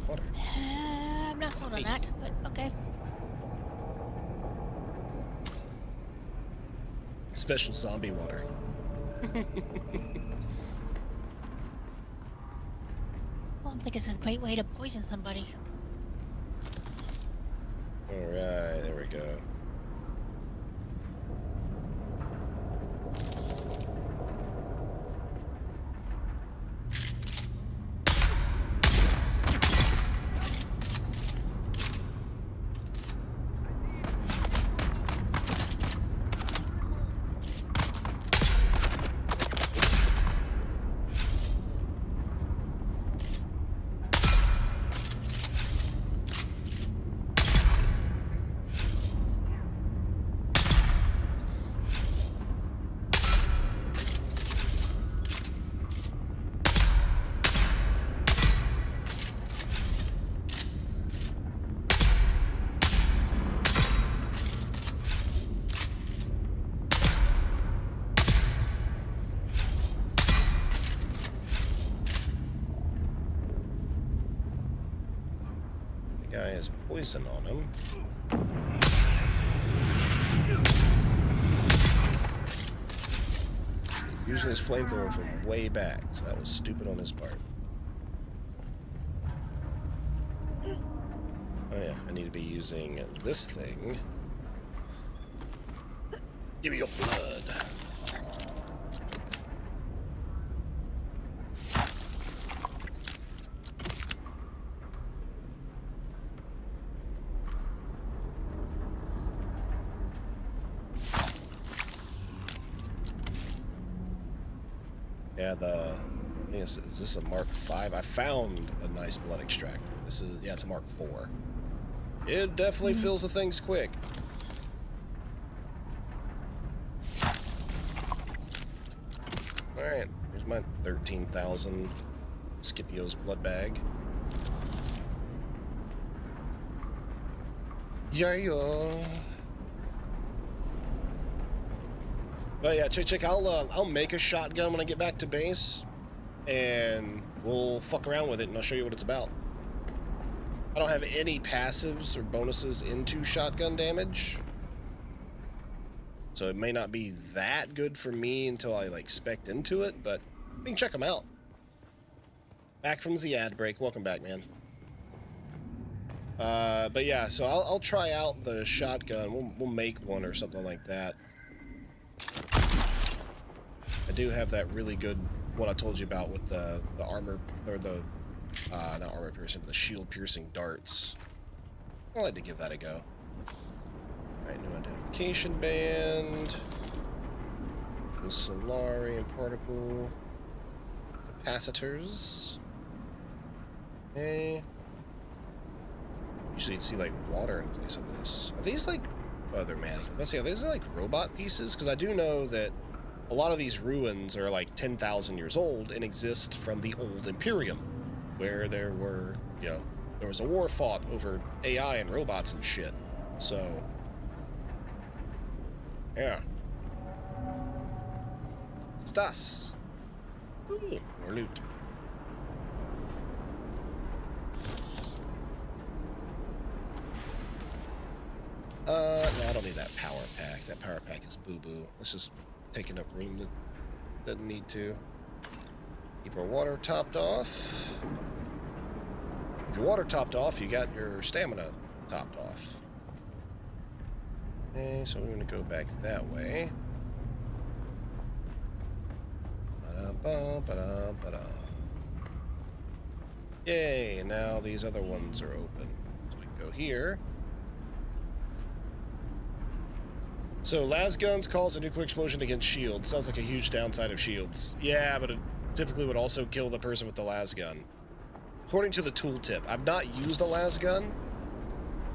Water. I'm not sold on that, but okay. Special zombie water. Well, I think it's a great way to poison somebody. Alright, there we go. Guy has poison on him. Using his flamethrower from way back, so that was stupid on his part. Oh yeah, I need to be using this thing. Give me your blood. Yeah, I think is this a Mark 5? I found a nice blood extractor. This is, yeah, it's a Mark 4. It definitely fills the things quick. Alright, here's my 13,000 Scipio's blood bag. Yeah. But yeah, chick, I'll make a shotgun when I get back to base, and we'll fuck around with it, and I'll show you what it's about. I don't have any passives or bonuses into shotgun damage, so it may not be that good for me until I like spec into it, but we can check them out. Back from the ad break. Welcome back, man. But yeah, so I'll try out the shotgun. We'll make one or something like that. I do have that really good, what I told you about with the armor, or the, not armor piercing, but the shield piercing darts. I'd like to give that a go. Alright, new identification band. The Solari and particle capacitors. Okay. Usually you'd see like water in place of this. Are these like, oh, they're mannequins. Let's see, are these like robot pieces? Because I do know that a lot of these ruins are like 10,000 years old and exist from the old Imperium, where there were, you know, there was a war fought over AI and robots and shit. So, yeah. Stas. Ooh, more loot. No, I don't need that power pack. That power pack is boo-boo. Let's just taking up room that doesn't need to. Keep our water topped off. If your water topped off, you got your stamina topped off. Okay, so we're going to go back that way. Ba-da-ba-ba-da-ba-da. Yay, and now these other ones are open. So we can go here. So, lasguns cause a nuclear explosion against shields. Sounds like a huge downside of shields. Yeah, but it typically would also kill the person with the lasgun. According to the tooltip, I've not used a lasgun.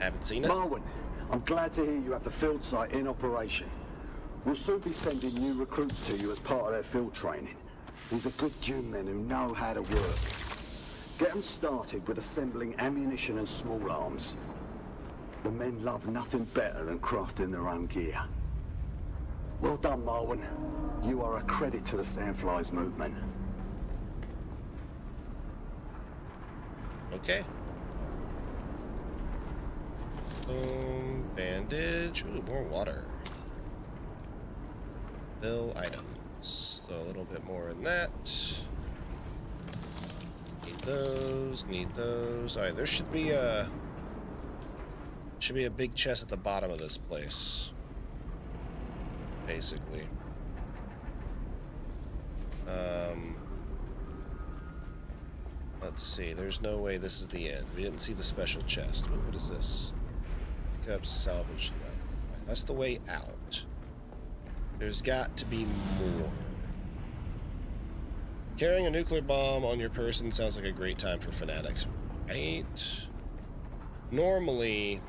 Haven't seen it. Marwin, I'm glad to hear you have the field site in operation. We'll soon be sending new recruits to you as part of their field training. These are good Dune men who know how to work. Get them started with assembling ammunition and small arms. The men love nothing better than crafting their own gear. Well done, Marwin. You are a credit to the Sandflies movement. Okay. Bandage. Ooh, more water. Fill items. So a little bit more in that. Need those. Need those. All right, there should be a big chest at the bottom of this place. Basically. Let's see. There's no way this is the end. We didn't see the special chest. What is this? Pick up salvage. That's the way out. There's got to be more. Carrying a nuclear bomb on your person sounds like a great time for fanatics. Right? Normally,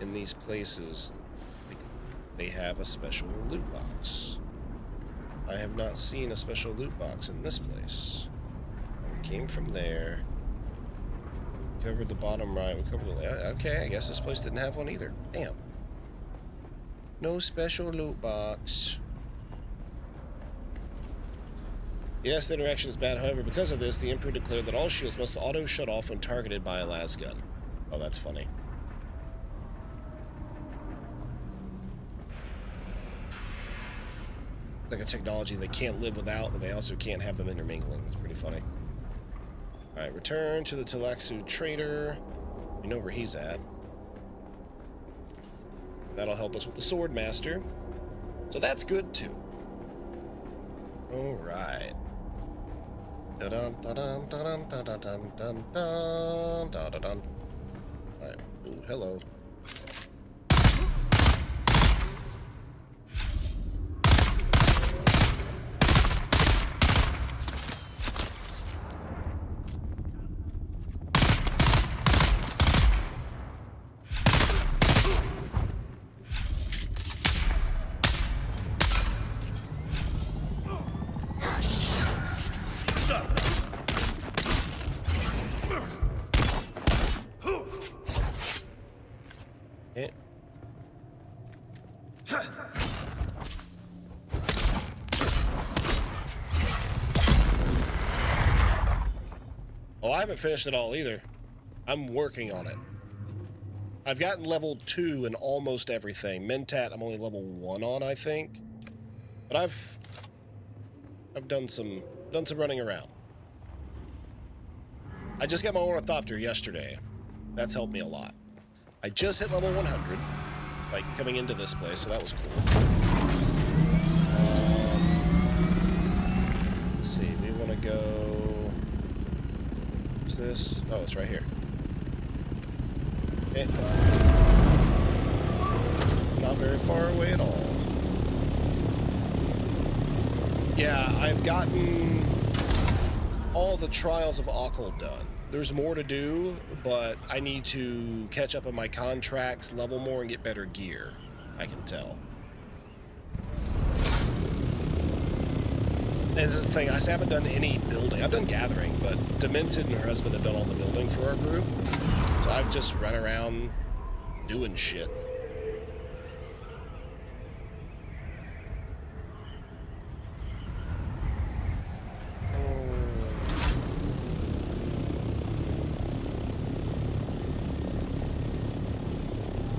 in these places, they have a special loot box. I have not seen a special loot box in this place. We came from there. Covered the bottom right. We covered the... Okay, I guess this place didn't have one either. Damn. No special loot box. Yes, the interaction is bad. However, because of this, the Emperor declared that all shields must auto-shut off when targeted by a lasgun. Oh, that's funny. Like a technology they can't live without, but they also can't have them intermingling. That's pretty funny. Alright, return to the Talaxu trader. We know where he's at. That'll help us with the Sword Master. So that's good, too. All right. Dun dun dun dun dun dun dun dun dun dun dun dun. All right. Ooh, hello. Yeah. Oh, I haven't finished it all either. I'm working on it. I've gotten level 2 in almost everything. Mentat, I'm only level 1 on, I think. But I've done some running around. I just got my Ornithopter yesterday. That's helped me a lot. I just hit level 100, like coming into this place, so that was cool. Let's see, we want to go... What's this? Oh, it's right here. Okay. Not very far away at all. Yeah, I've gotten all the Trials of Occult done. There's more to do, but I need to catch up on my contracts, level more, and get better gear. I can tell. And this is the thing, I haven't done any building. I've done gathering, but Demented and her husband have done all the building for our group. So I've just run around doing shit.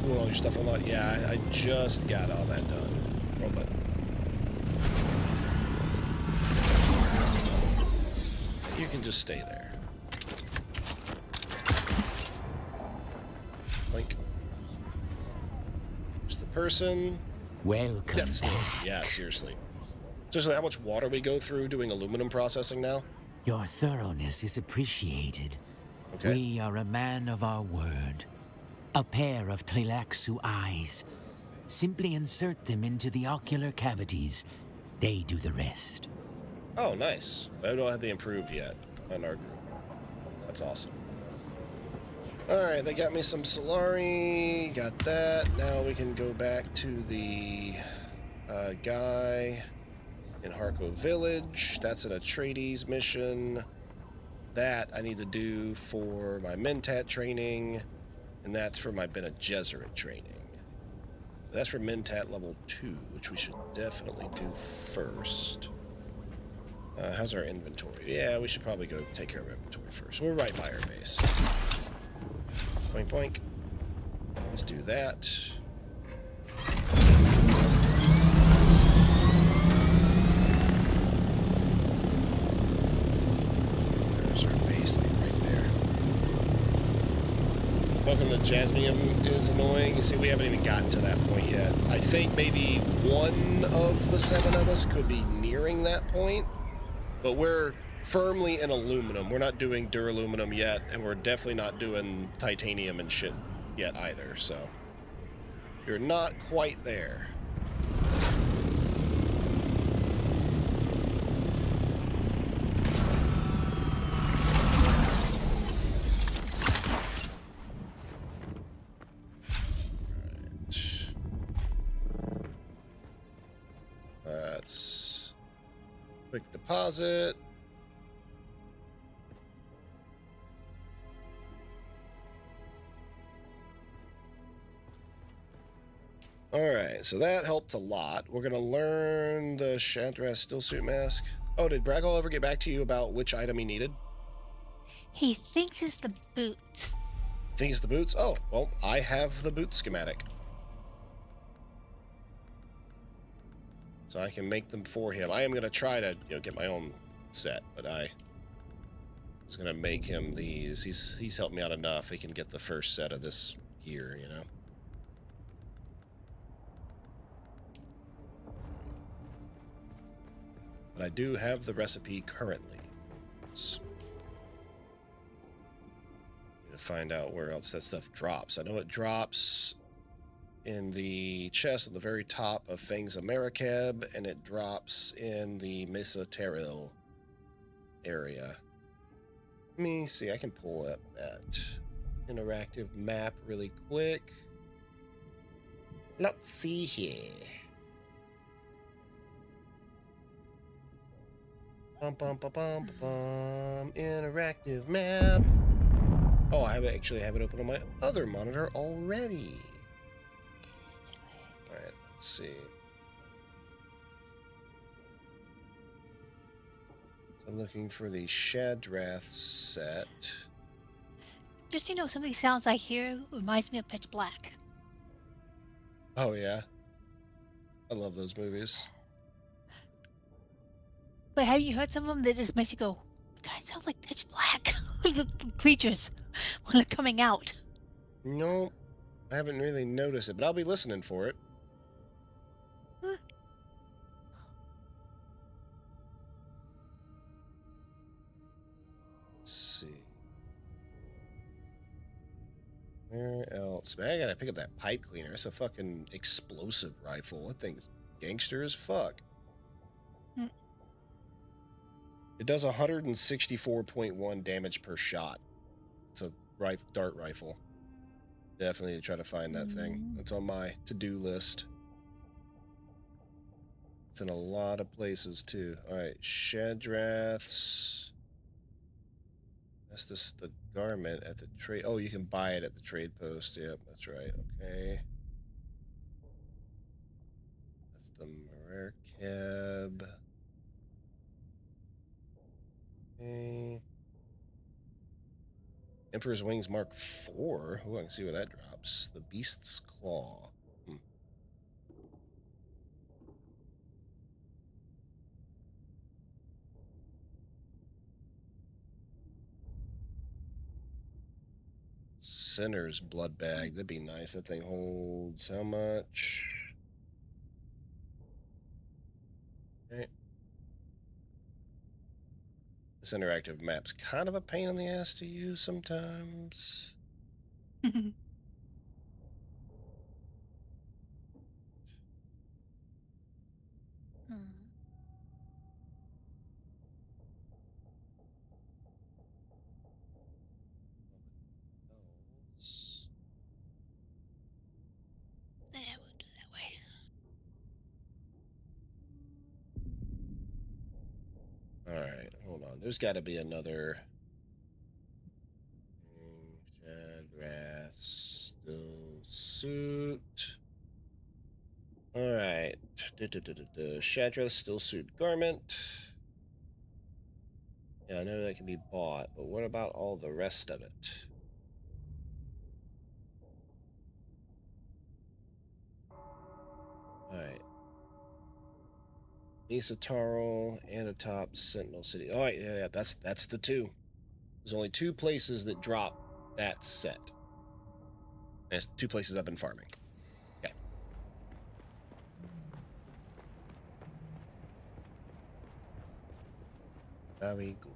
Doing all your stuff unlocked. Yeah, I just got all that done. Wrong button. You can just stay there. Blink. There's the person. Welcome Death steals. back. Yeah, seriously. Just how much water we go through doing aluminum processing now. Your thoroughness is appreciated. Okay. We are a man of our word. A pair of Tleilaxu eyes. Simply insert them into the ocular cavities. They do the rest. Oh, nice. I don't have the improved yet on our group. That's awesome. Alright, they got me some Solari. Got that. Now we can go back to the guy in Harco Village. That's an Atreides mission. That I need to do for my Mentat training. And that's for my Bene Gesserit training. That's for Mentat level 2, which we should definitely do first. How's our inventory? Yeah, we should probably go take care of inventory first. We're right by our base. Boink, boink. Let's do that. There's our base, like right there. Welcome to Jasmium is annoying. You see, we haven't even gotten to that point yet. I think maybe one of the 7 of us could be nearing that point. But we're firmly in aluminum. We're not doing duraluminum yet, and we're definitely not doing titanium and shit yet either, so you're not quite there. That's quick deposit. Alright, so that helped a lot. We're going to learn the Shantras stillsuit mask. Oh, did Braggle ever get back to you about which item he needed? He thinks it's the boot. Think it's the boots? Oh, well, I have the boot schematic. So I can make them for him. I am going to try to, get my own set, but I was gonna make him these. He's helped me out enough. He can get the first set of this gear, you know. But I do have the recipe currently. Let's need to find out where else that stuff drops. I know it drops in the chest at the very top of Fang's Americab, and it drops in the Mesa Terrell area. Let me see, I can pull up that interactive map really quick. Let's see here. Bum, bum, bum, bum, bum. Interactive map. Oh, I actually have it open on my other monitor already. All right, let's see. I'm looking for the Shadrath set. Just some of these sounds I hear reminds me of Pitch Black. Oh yeah, I love those movies. But have you heard some of them that just makes you go, God, it sounds like Pitch Black. The creatures when they're coming out. No, I haven't really noticed it, but I'll be listening for it. Huh. Let's see. Where else? Man, I gotta pick up that pipe cleaner. It's a fucking explosive rifle. That thing's gangster as fuck. Mm. It does 164.1 damage per shot. It's a dart rifle. Definitely try to find that thing. It's on my to-do list. It's in a lot of places too. All right, Shadrath's. That's just the garment at the trade. Oh, you can buy it at the trade post. Yep, that's right. Okay. That's the Mercab. Okay. Emperor's Wings Mark IV. Oh, I can see where that drops. The Beast's Claw. Sinner's Blood Bag. That'd be nice. That thing holds how much? Okay. This interactive map's kind of a pain in the ass to use sometimes. Yeah, we'll do that way. All right, hold on. There's got to be another. Shadrath still suit. All right. Shadrath still suit garment. Yeah, I know that can be bought, but what about all the rest of it? All right. Isataro, Anatop, Sentinel City. Oh, yeah, that's the two. There's only two places that drop that set. And it's two places I've been farming. Okay. Very good.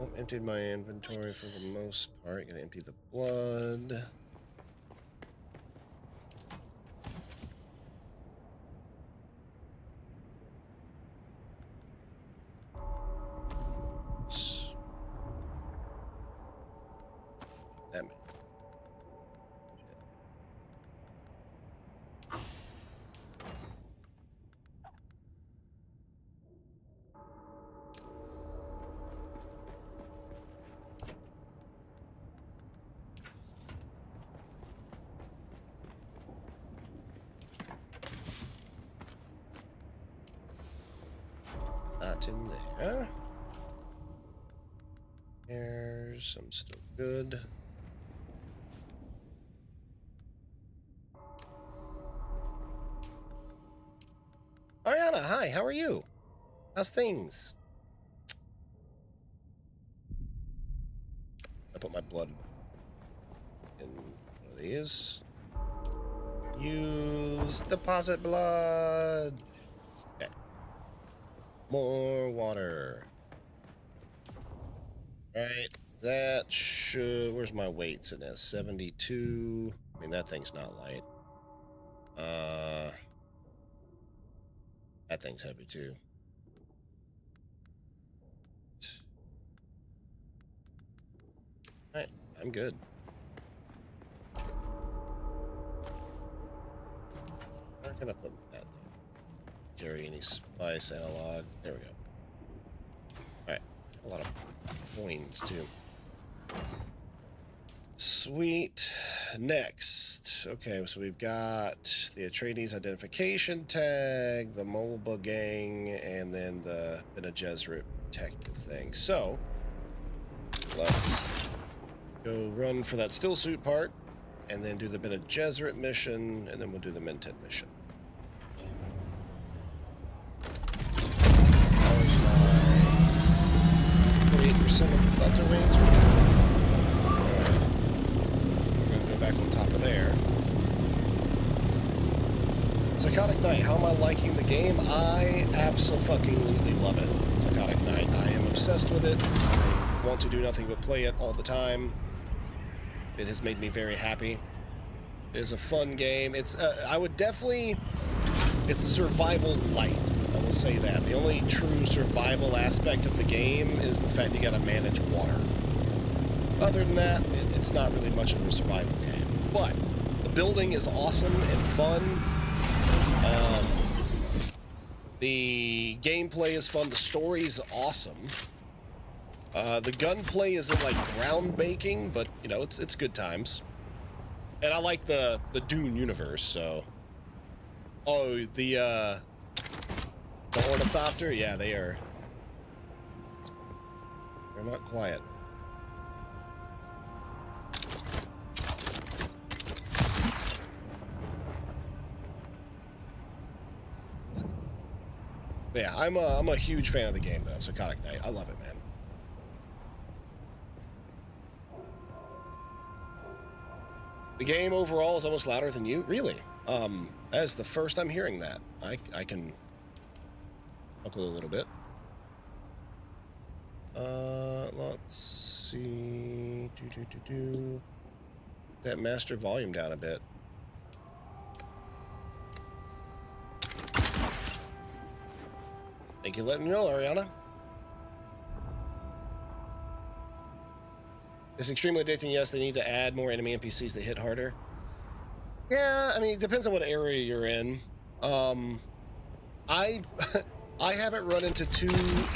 I've emptied my inventory for the most part. Gonna empty the blood. That man. Not in there. There's I'm still good. Ariana, hi, how are you? How's things? I put my blood in one of these. Use deposit blood. Okay. More water. Right. That should. Where's my weights in this? 72. I mean, that thing's not light. That thing's heavy too. All right. I'm good. Where can I put that? Carry any spice analog. There we go. All right. A lot of coins too. Sweet. Next. Okay, so we've got the Atreides identification tag, the Mulba gang, and then the Bene Gesserit protective thing. So, let's go run for that still suit part, and then do the Bene Gesserit mission, and then we'll do the Mentat mission. That was my 48% of thunder range. Back on top of there. Psychotic Knight, how am I liking the game? I absolutely love it. Psychotic Knight, I am obsessed with it. I want to do nothing but play it all the time. It has made me very happy. It is a fun game. It's I would definitely, it's survival light. I will say that. The only true survival aspect of the game is the fact you gotta manage water. Other than that, it's not really much of a survival game. But the building is awesome and fun. The gameplay is fun. The story is awesome. The gunplay isn't like groundbreaking, but you know it's good times. And I like the Dune universe. So, oh the ornithopter, yeah, they're not quiet. Yeah, I'm a huge fan of the game though, Psychotic Knight. I love it, man. The game overall is almost louder than you? Really? That is the first I'm hearing that. I can fuck with it a little bit. Let's see. That master volume down a bit. Thank you for letting me know, Ariana. It's extremely addicting. Yes, they need to add more enemy NPCs that hit harder. Yeah, I mean, it depends on what area you're in. I haven't run into too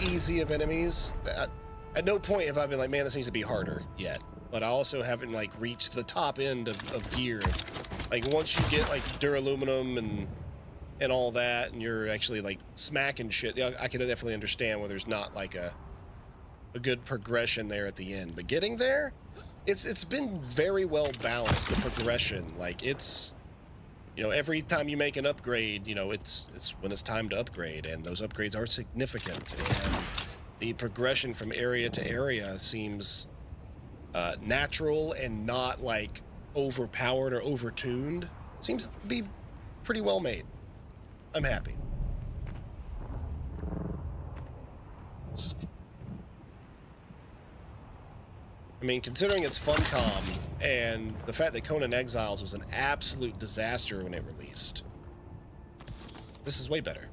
easy of enemies. At no point have I been like, man, this needs to be harder yet. But I also haven't like reached the top end of gear. Like once you get like duraluminum and all that, and you're actually like smacking shit, I can definitely understand where there's not like a good progression there at the end. But getting there, it's been very well balanced, the progression. Like it's, you know, every time you make an upgrade, you know, it's when it's time to upgrade, and those upgrades are significant, and the progression from area to area seems natural and not like overpowered or overtuned. Seems to be pretty well made. I'm happy. I mean, considering it's Funcom and the fact that Conan Exiles was an absolute disaster when it released, this is way better.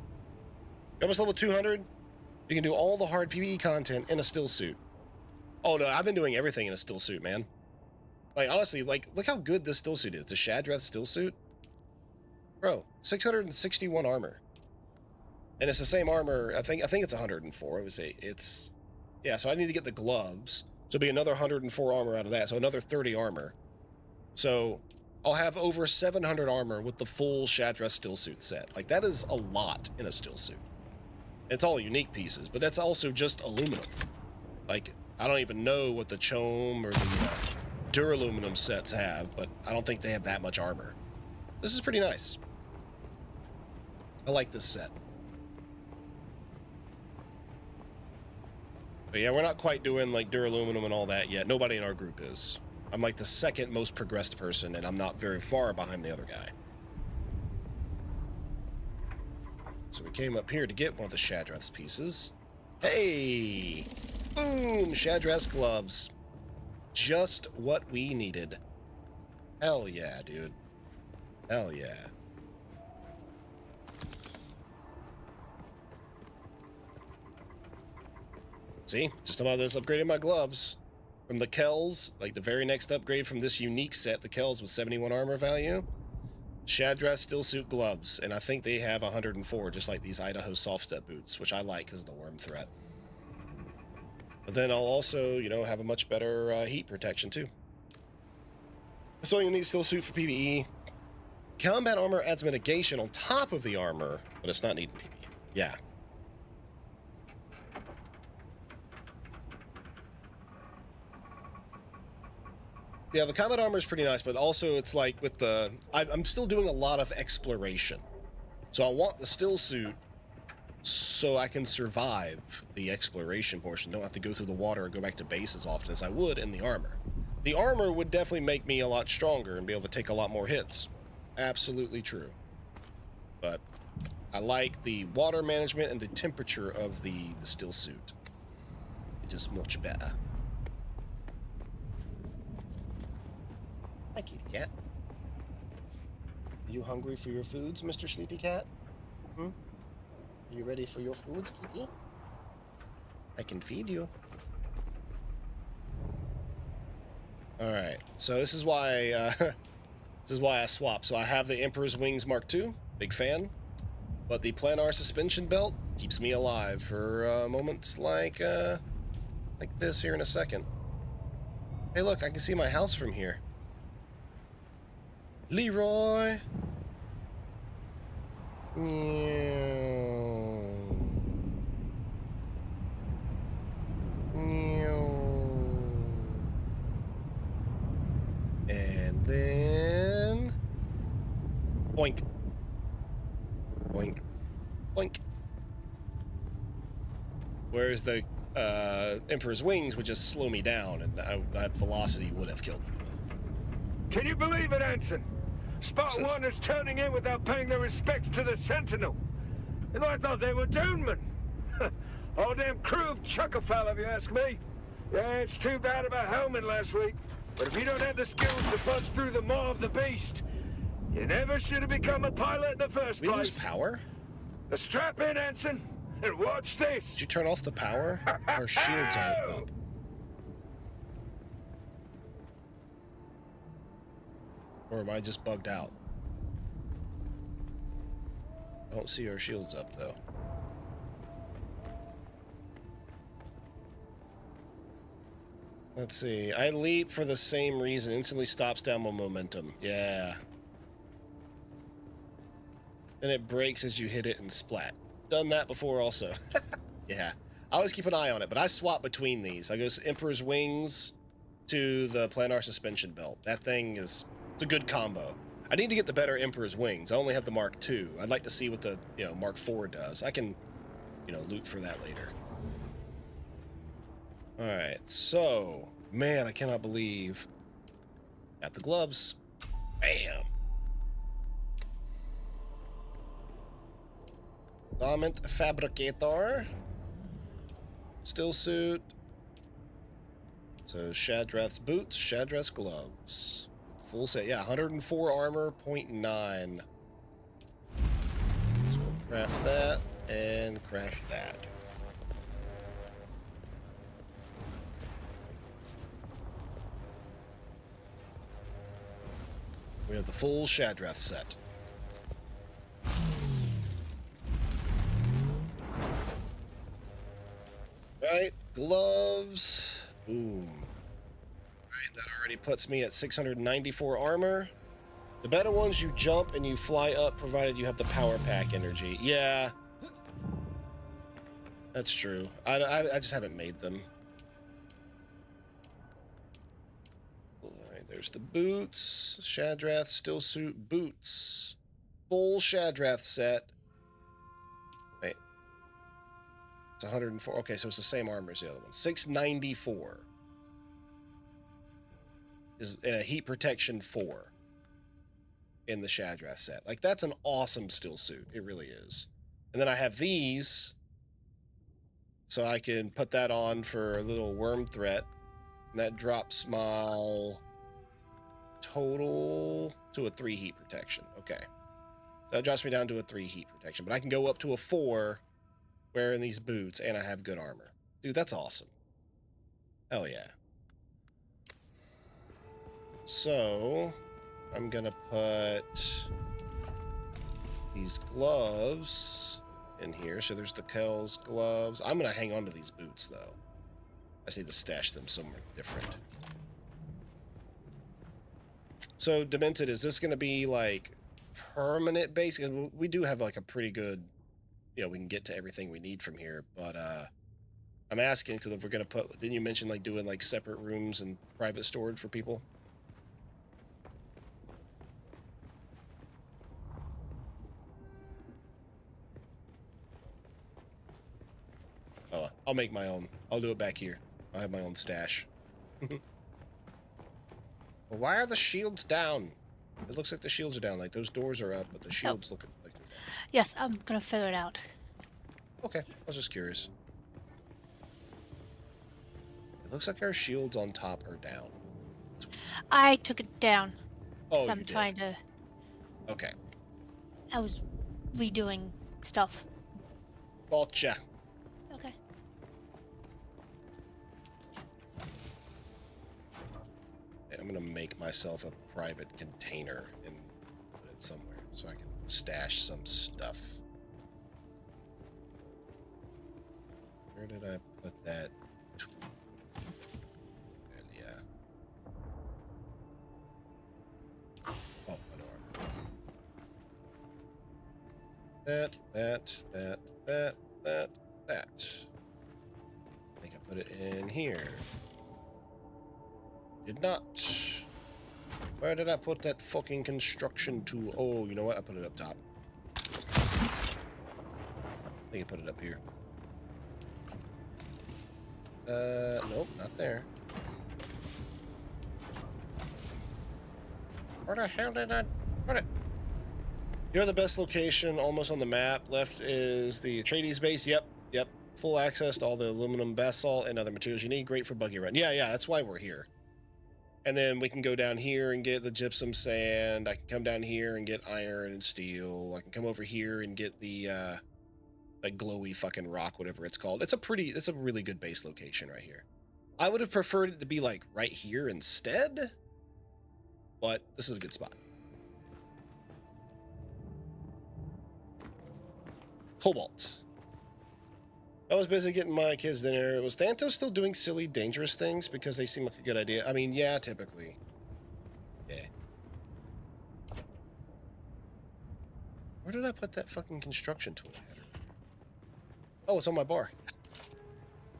You're almost level 200. You can do all the hard PvE content in a still suit. Oh no, I've been doing everything in a still suit, man. Like honestly, like look how good this still suit is. The Shadrath still suit. Bro, 661 armor. And it's the same armor, I think it's 104. It's yeah, so I need to get the gloves. So it'll be another 104 armor out of that. So another 30 armor. So I'll have over 700 armor with the full Shadrath still suit set. Like that is a lot in a still suit. It's all unique pieces, but that's also just aluminum. Like I don't even know what the Chom or the duraluminum sets have, but I don't think they have that much armor. This is pretty nice. I like this set. But yeah, we're not quite doing like duraluminum and all that yet. Nobody in our group is. I'm like the second most progressed person, and I'm not very far behind the other guy. So we came up here to get one of the Shadrath's pieces. Hey! Boom! Shadrath's gloves. Just what we needed. Hell yeah, dude. Hell yeah. See? Just about this upgrading my gloves. From the Kells, like the very next upgrade from this unique set, the Kells with 71 armor value. Shadrath Steel Suit gloves, and I think they have 104, just like these Idaho soft step boots, which I like because of the worm threat. But then I'll also, you know, have a much better heat protection too. So you need Steel Suit for PvE. Combat armor adds mitigation on top of the armor, but it's not needing PvE. Yeah. Yeah, the combat armor is pretty nice, but also it's like with the... I'm still doing a lot of exploration. So I want the still suit so I can survive the exploration portion. Don't have to go through the water or go back to base as often as I would in the armor. The armor would definitely make me a lot stronger and be able to take a lot more hits. Absolutely true. But I like the water management and the temperature of the still suit. It's just much better. Hi, kitty cat. Are you hungry for your foods, Mr. Sleepy Cat? Hmm? Are you ready for your foods, kitty? I can feed you. Alright, so this is why I swapped. So I have the Emperor's Wings Mark II, big fan. But the planar suspension belt keeps me alive for moments like this here in a second. Hey look, I can see my house from here. Leroy. Meow. Meow. And then boink. Boink. Boink. Whereas the Emperor's Wings would just slow me down, and that velocity would have killed me. Can you believe it, Anson? Spot One is turning in without paying their respects to the Sentinel. And I thought they were Dune men. All damn crew of chuckafowl, if you ask me. Yeah, it's too bad about Hellman last week. But if you don't have the skills to punch through the maw of the beast, you never should have become a pilot in the first We lose place. power? Now strap in, Anson, and watch this. Did you turn off the power? Our shields aren't up. Or am I just bugged out? I don't see our shields up, though. Let's see. I leap for the same reason. Instantly stops down my momentum. Yeah. Then it breaks as you hit it and splat. Done that before also. Yeah. I always keep an eye on it, but I swap between these. I go Emperor's Wings to the planar suspension belt. That thing is... It's a good combo. I need to get the better Emperor's Wings. I only have the Mark II. I'd like to see what the, Mark IV does. I can, loot for that later. Alright, so... Man, I cannot believe... Got the gloves. Bam! Garment Fabricator. Still suit. So, Shadrath's boots, Shadrath's gloves. Full set, yeah, 104 armor, 0.9. So we'll craft that and craft that. We have the full Shadrath set. Right, gloves. Boom. That already puts me at 694 armor. The better ones, you jump and you fly up, provided you have the power pack energy. Yeah. That's true. I just haven't made them. Alright, there's the boots. Shadrath Still Suit boots. Full Shadrath set. Wait. It's 104. Okay, so it's the same armor as the other one. 694 is in a heat protection 4 in the Shadrath set. Like, that's an awesome steel suit. It really is. And then I have these, so I can put that on for a little worm threat. And that drops my total to a 3 heat protection. Okay. That drops me down to a 3 heat protection. But I can go up to a 4 wearing these boots, and I have good armor. Dude, that's awesome. Hell yeah. So, I'm gonna put these gloves in here. So there's the Kel's gloves. I'm gonna hang on to these boots, though. I just need to stash them somewhere different. So, Demented, is this gonna be, like, permanent base? We do have, like, a pretty good, you know, we can get to everything we need from here, but, I'm asking because if we're gonna put, didn't you mention, like, doing, like, separate rooms and private storage for people? Oh, I'll make my own. I'll do it back here. I'll have my own stash. Well, why are the shields down? It looks like the shields are down. Like, those doors are up, but the shields look like they're down. Yes, I'm gonna figure it out. Okay, I was just curious. It looks like our shields on top are down. I took it down. Oh, I'm you did. trying to. Okay. I was redoing stuff. Gotcha. Okay. I'm gonna make myself a private container and put it somewhere so I can stash some stuff. Where did I put that? Yeah. Oh, I know. That. I think I put it in here. Did not. Where did I put that fucking construction tool? Oh, you know what? I put it up top. I think I put it up here. Nope, not there. Where the hell did I put it? You're the best location, almost on the map. Left is the Atreides base. Yep. Full access to all the aluminum, basalt, and other materials you need. Great for buggy run. Yeah, that's why we're here. And then we can go down here and get the gypsum sand. I can come down here and get iron and steel. I can come over here and get the like glowy fucking rock, whatever it's called. It's a really good base location right here. I would have preferred it to be like right here instead, but this is a good spot. Cobalt. I was busy getting my kids dinner. Was Thantos still doing silly, dangerous things because they seem like a good idea? I mean, yeah, typically. Yeah. Where did I put that fucking construction tool I had? Oh, it's on my bar.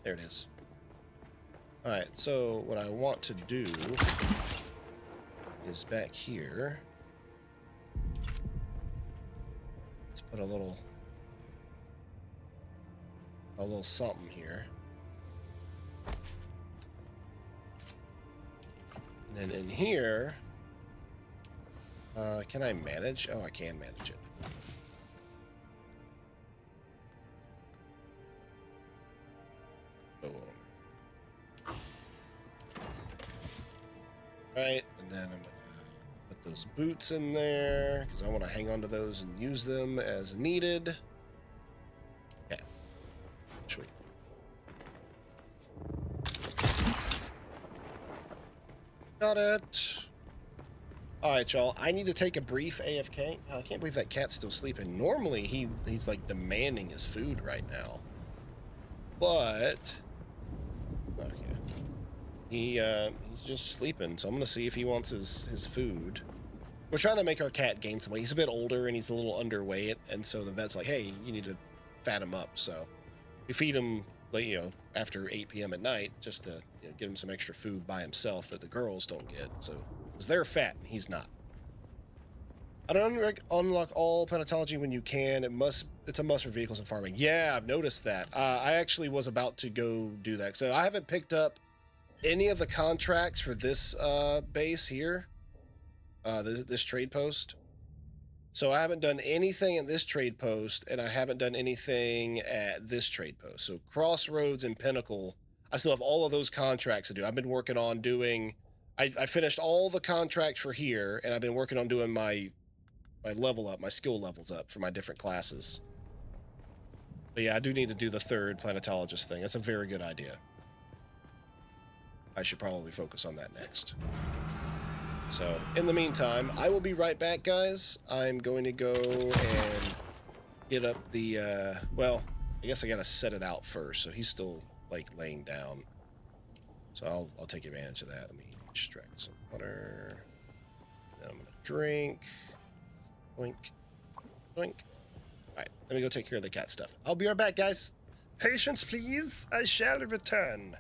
There it is. Alright, so what I want to do is back here. Let's put a little something here. And then in here, can I manage? Oh, I can manage it. Boom. Right, and then I'm gonna put those boots in there because I want to hang on to those and use them as needed. Okay. Sweet. Got it. Alright, y'all. I need to take a brief AFK. I can't believe that cat's still sleeping. Normally, he's like demanding his food right now. But okay. He's just sleeping, so I'm gonna see if he wants his food. We're trying to make our cat gain some weight. He's a bit older and he's a little underweight, and so the vet's like, hey, you need to fat him up. So we feed him, like, you know, after 8 p.m. at night, just to, you know, give him some extra food by himself that the girls don't get. So, because they're fat and he's not. I don't unlock all planetology when you can. It must it's a must for vehicles and farming. Yeah, I've noticed that. I actually was about to go do that. So I haven't picked up any of the contracts for this base here, this trade post. So I haven't done anything at this trade post, and I haven't done anything at this trade post. So Crossroads and Pinnacle, I still have all of those contracts to do. I've been working on doing, I finished all the contracts for here, and I've been working on doing my level up, my skill levels up for my different classes. But yeah, I do need to do the third planetologist thing. That's a very good idea. I should probably focus on that next. So, in the meantime, I will be right back, guys. I'm going to go and get up the, well, I guess I gotta set it out first, so he's still, like, laying down. So I'll take advantage of that. Let me extract some water. Then I'm gonna drink. Boink. Boink. Alright, let me go take care of the cat stuff. I'll be right back, guys. Patience, please. I shall return.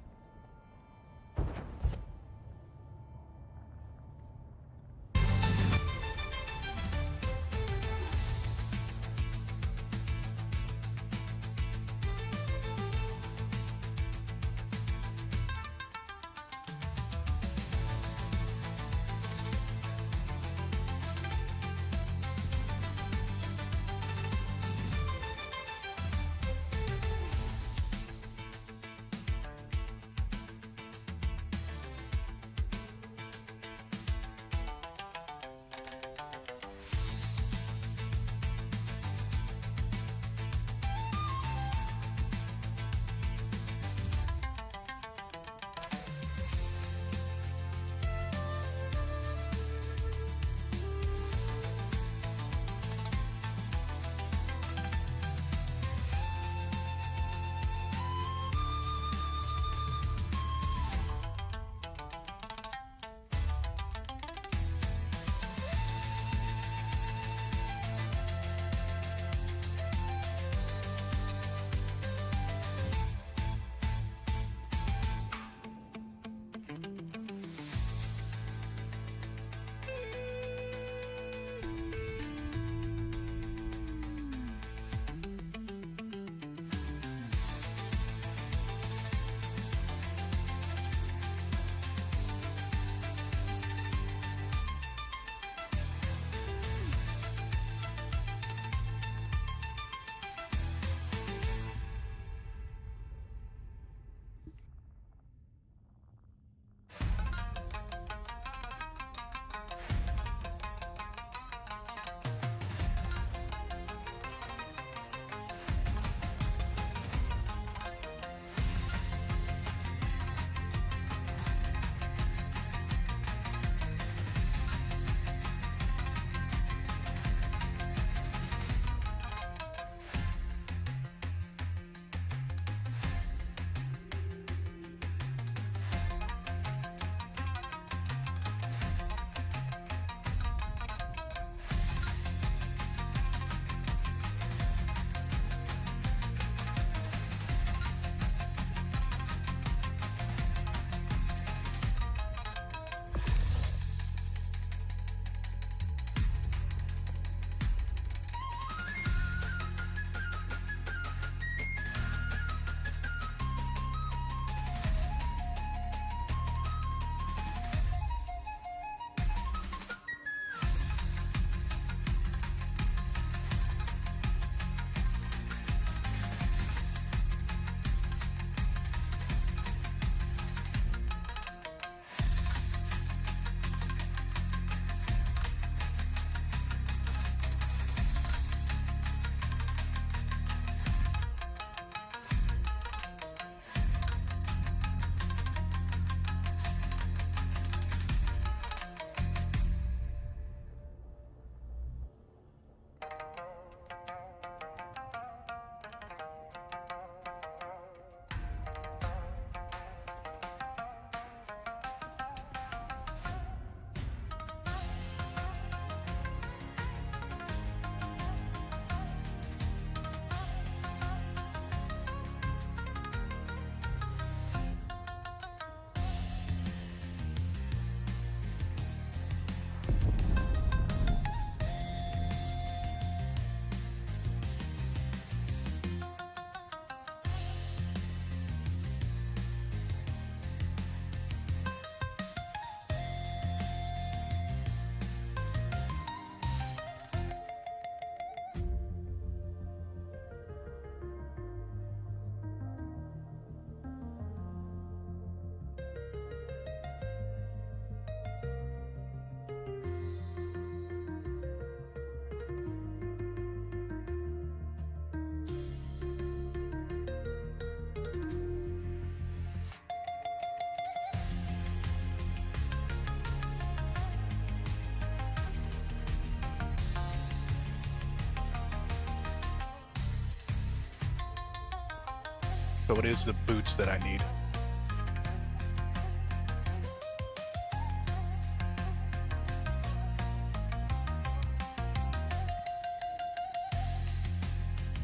So it is the boots that I need.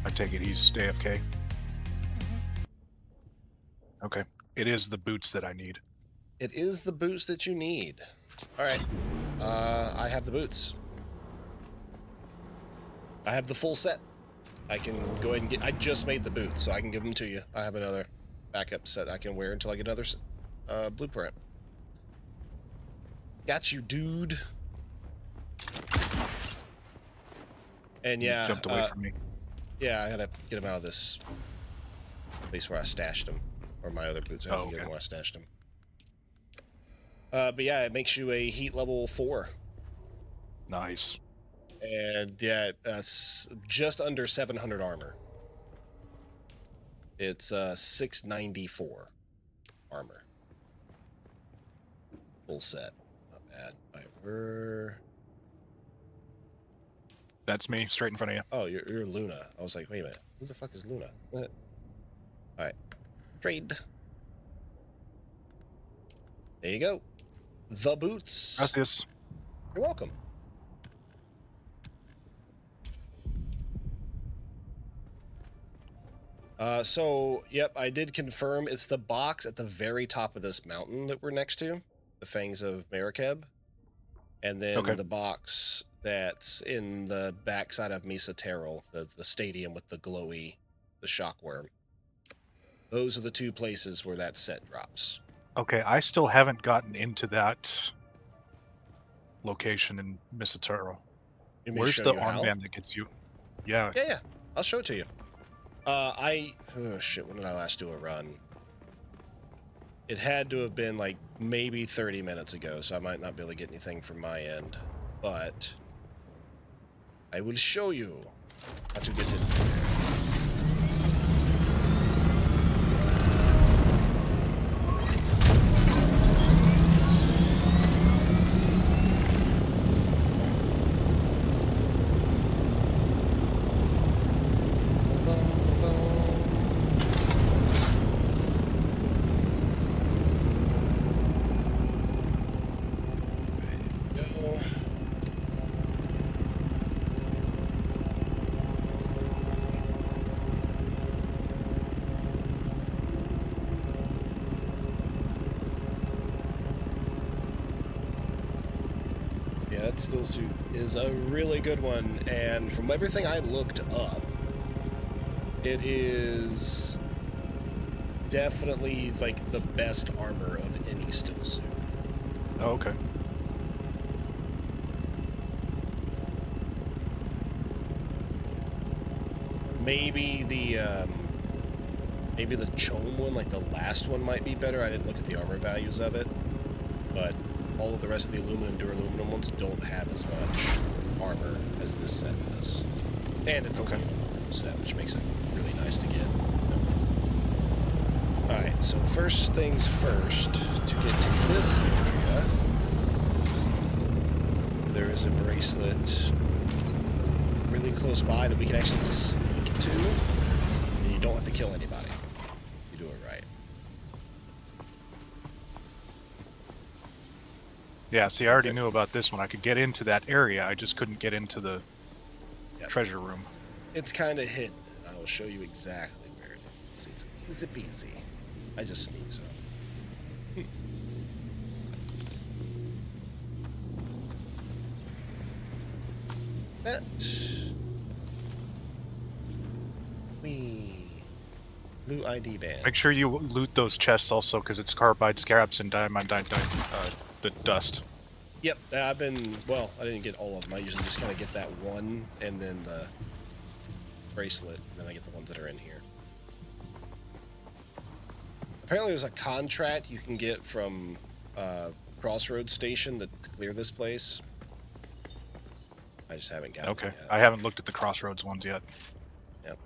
I take it he's AFK. Okay. It is the boots that I need. It is the boots that you need. All right. I have the boots. I have the full set. I can go ahead and get... I just made the boots, so I can give them to you. I have another backup set I can wear until I get another blueprint. Got you, dude. And You yeah... jumped away from me. Yeah, I gotta get them out of this place where I stashed them. Or my other boots. I have to get them where I stashed them. But yeah, it makes you a heat level 4. Nice. And yeah, just under 700 armor. It's 694 armor. Full set. Not bad. All right, we're... That's me, straight in front of you. Oh, you're Luna. I was like, wait a minute. Who the fuck is Luna? What? All right. Trade. There you go. The boots. Gracias. You're welcome. So, yep, I did confirm it's the box at the very top of this mountain that we're next to, the Fangs of Marrakeb. And then the box that's in the backside of Mesa Terrell, the stadium with the glowy, the shockworm. Those are the two places where that set drops. Okay, I still haven't gotten into that location in Misataro. Where's the armband that gets you? Yeah. Yeah. I'll show it to you. Oh shit, when did I last do a run? It had to have been like maybe 30 minutes ago, so I might not be able to get anything from my end. But I will show you how to get in there. That still suit is a really good one, and from everything I looked up, it is definitely like the best armor of any still suit. Oh, okay. Maybe the Chome one, like the last one, might be better. I didn't look at the armor values of it, but all of the rest of the aluminum duraluminum ones don't have as much armor as this set does. And it's only an aluminum set, which makes it really nice to get. Alright, so first things first, to get to this area, there is a bracelet really close by that we can actually just sneak to, and you don't have to kill anybody. You do it right. Yeah, see, I already knew about this one. I could get into that area, I just couldn't get into the treasure room. It's kind of hidden, and I will show you exactly where it is. It's easy peasy. I just sneak, so. That. Blue ID band. Make sure you loot those chests also, because it's carbide scraps and diamondite, the dust. Yep, I've been, well, I didn't get all of them. I usually just kind of get that one, and then the bracelet, and then I get the ones that are in here. Apparently there's a contract you can get from Crossroads Station to clear this place. I just haven't gotten it yet. I haven't looked at the Crossroads ones yet. Yep.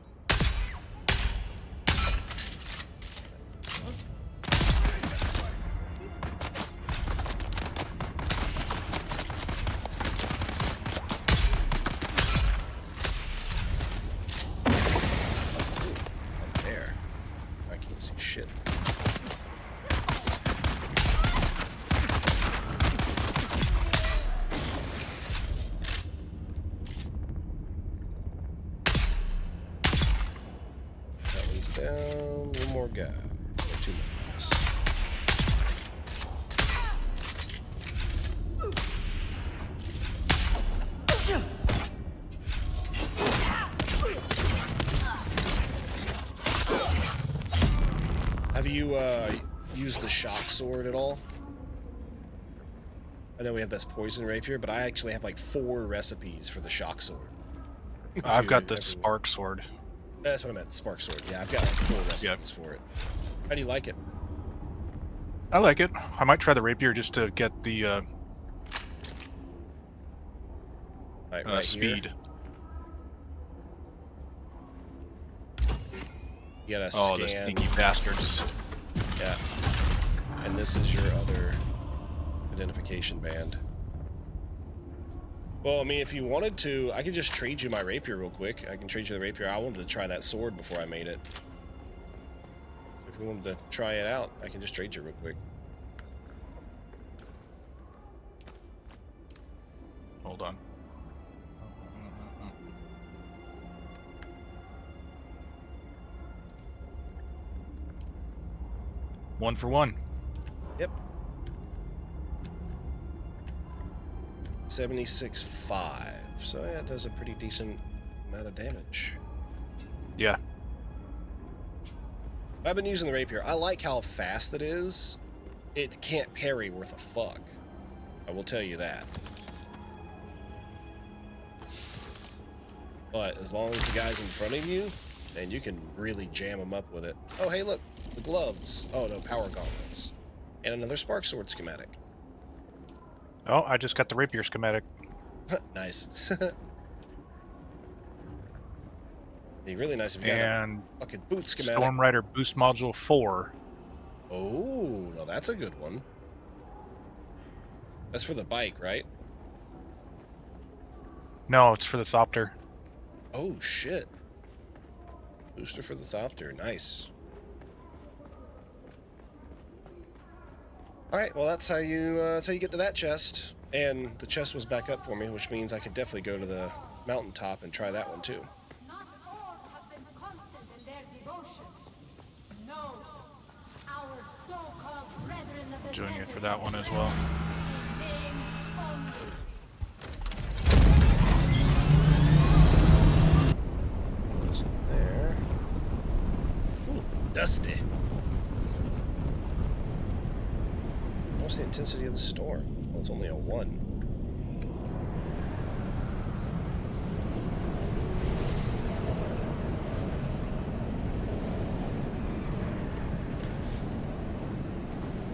There. I can Have you used the shock sword at all? I know we have this poison rapier, but I actually have like 4 recipes for the shock sword. I've got the spark sword. That's what I meant, spark sword. Yeah, I've got like 4 recipes for it. How do you like it? I like it. I might try the rapier just to get the right speed. Here. You gotta oh, scan. the sneaky bastards. Yeah. And this is your other identification band. Well, I mean, if you wanted to, I could just trade you my rapier real quick. I can trade you the rapier. I wanted to try that sword before I made it. If you wanted to try it out, I can just trade you real quick. Hold on. One for one. Yep. 76.5. So yeah, it does a pretty decent amount of damage. Yeah. I've been using the rapier. I like how fast it is. It can't parry worth a fuck. I will tell you that. But as long as the guy's in front of you, then you can really jam them up with it. Oh, hey, look. The gloves. Oh, no, power gauntlets. And another spark sword schematic. Oh, I just got the rapier schematic. Nice. It'd be really nice if you got a fucking boot schematic. Storm Rider Boost Module 4. Oh, no, that's a good one. That's for the bike, right? No, it's for the Thopter. Oh, shit. Booster for the Thopter. Nice. All right, well, that's how you get to that chest. And the chest was back up for me, which means I could definitely go to the mountaintop and try that one, too. Not all have been constant in their devotion. No, our so-called brethren of the Join you desert for that one as well. What's in there? Ooh, dusty. What's the intensity of the storm? Well, it's only a 1.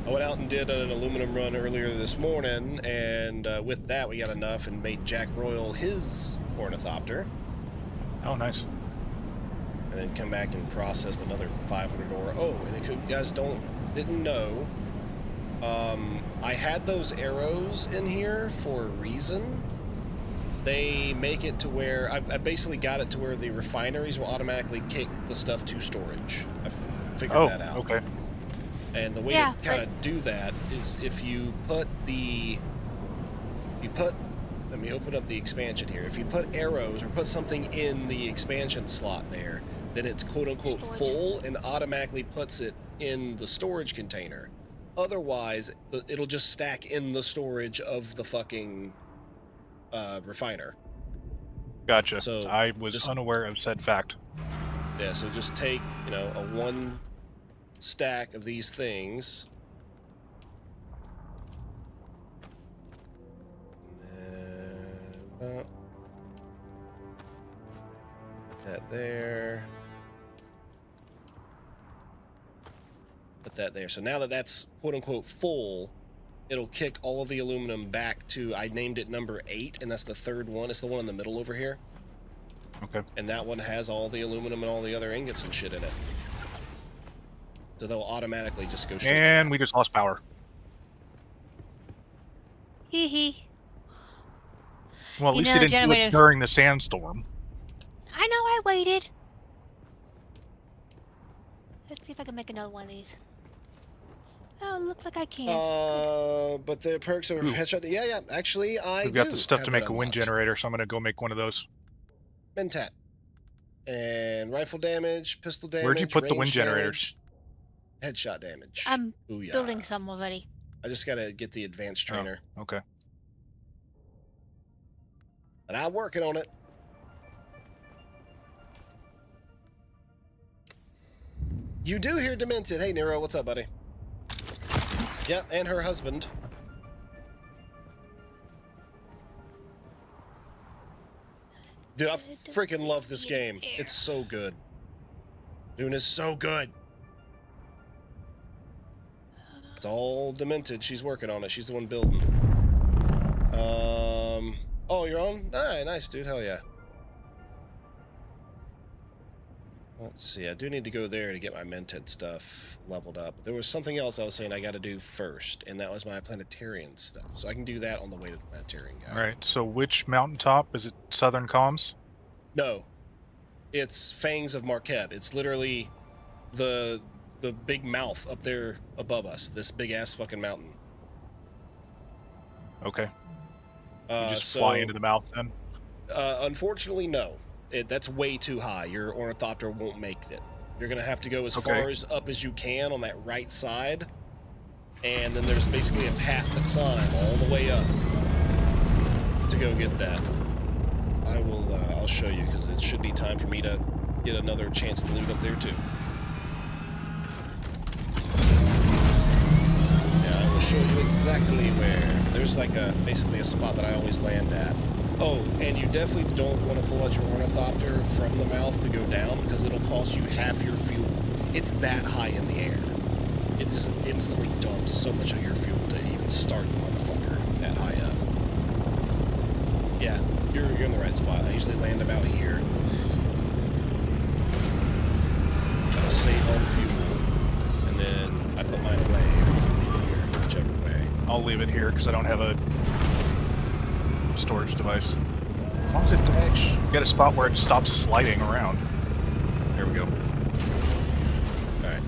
I went out and did an aluminum run earlier this morning, and with that we got enough and made Jack Royal his ornithopter. Oh, nice. And then come back and processed another 500 ore. Oh, and if you guys didn't know, I had those arrows in here for a reason. They make it to where I basically got it to where the refineries will automatically kick the stuff to storage. I figured that out. Okay. And the way to kind of do that is if you put let me open up the expansion here. If you put arrows or put something in the expansion slot there, then it's quote unquote full and automatically puts it in the storage container. Otherwise, it'll just stack in the storage of the fucking refiner. Gotcha. So I was unaware of said fact. Yeah, so just take, a 1 stack of these things. And then, put that there. Put that there. So now that that's quote unquote full, it'll kick all of the aluminum back to, I named it number 8, and that's the 3rd one. It's the one in the middle over here. Okay. And that one has all the aluminum and all the other ingots and shit in it. So they'll automatically just go straight. And we just lost power. Hee hee. Well, at least they didn't do it during the sandstorm. I know, I waited. Let's see if I can make another one of these. Oh, it looks like I can. But the perks are headshot. Yeah. Actually, We've got the stuff to make a wind generator, so I'm gonna go make one of those. Mentat. And rifle damage, pistol damage. Where'd you put the wind damage, generators? Headshot damage. I'm Booyah. building some already. I just gotta get the advanced trainer. Oh, okay. And I'm working on it. You do hear Demented. Hey, Nero, what's up, buddy? Yeah, and her husband. Dude, I freaking love this game. It's so good. Dune is so good. It's all Demented. She's working on it. She's the one building. Oh, you're on? Nice, dude. Hell yeah. Let's see. I do need to go there to get my Mented stuff leveled up. There was something else I was saying I got to do first, and that was my planetarian stuff. So I can do that on the way to the planetarian guy. All right. So which mountaintop is it? Southern Comms? No, it's Fangs of Marquette. It's literally the big mouth up there above us. This big ass fucking mountain. Okay. You just fly into the mouth then? Unfortunately, no. That's way too high. Your ornithopter won't make it. You're going to have to go as far as up as you can on that right side. And then there's basically a path to climb all the way up to go get that. I'll show you because it should be time for me to get another chance to loot up there too. Yeah, I will show you exactly where. There's like basically a spot that I always land at. Oh, and you definitely don't want to pull out your ornithopter from the mouth to go down because it'll cost you half your fuel. It's that high in the air. It just instantly dumps so much of your fuel to even start the motherfucker that high up. Yeah, you're in the right spot. I usually land about here. I'll save on fuel, and then I put mine away. You can leave it here, whichever way. I'll leave it here because I don't have a storage device. As long as it get a spot where it stops sliding around. There we go. Alright.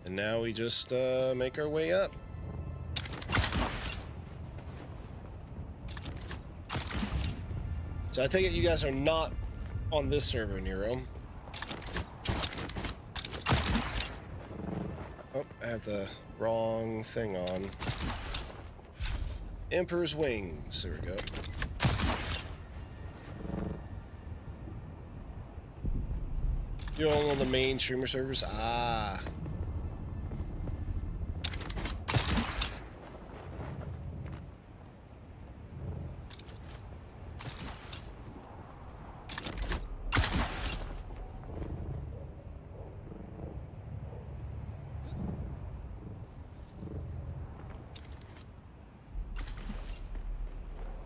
And now we just make our way up. So I take it you guys are not on this server, Nero. Oh, I have the wrong thing on. Emperor's Wings. There we go. You're on one of the main streamer servers? Ah.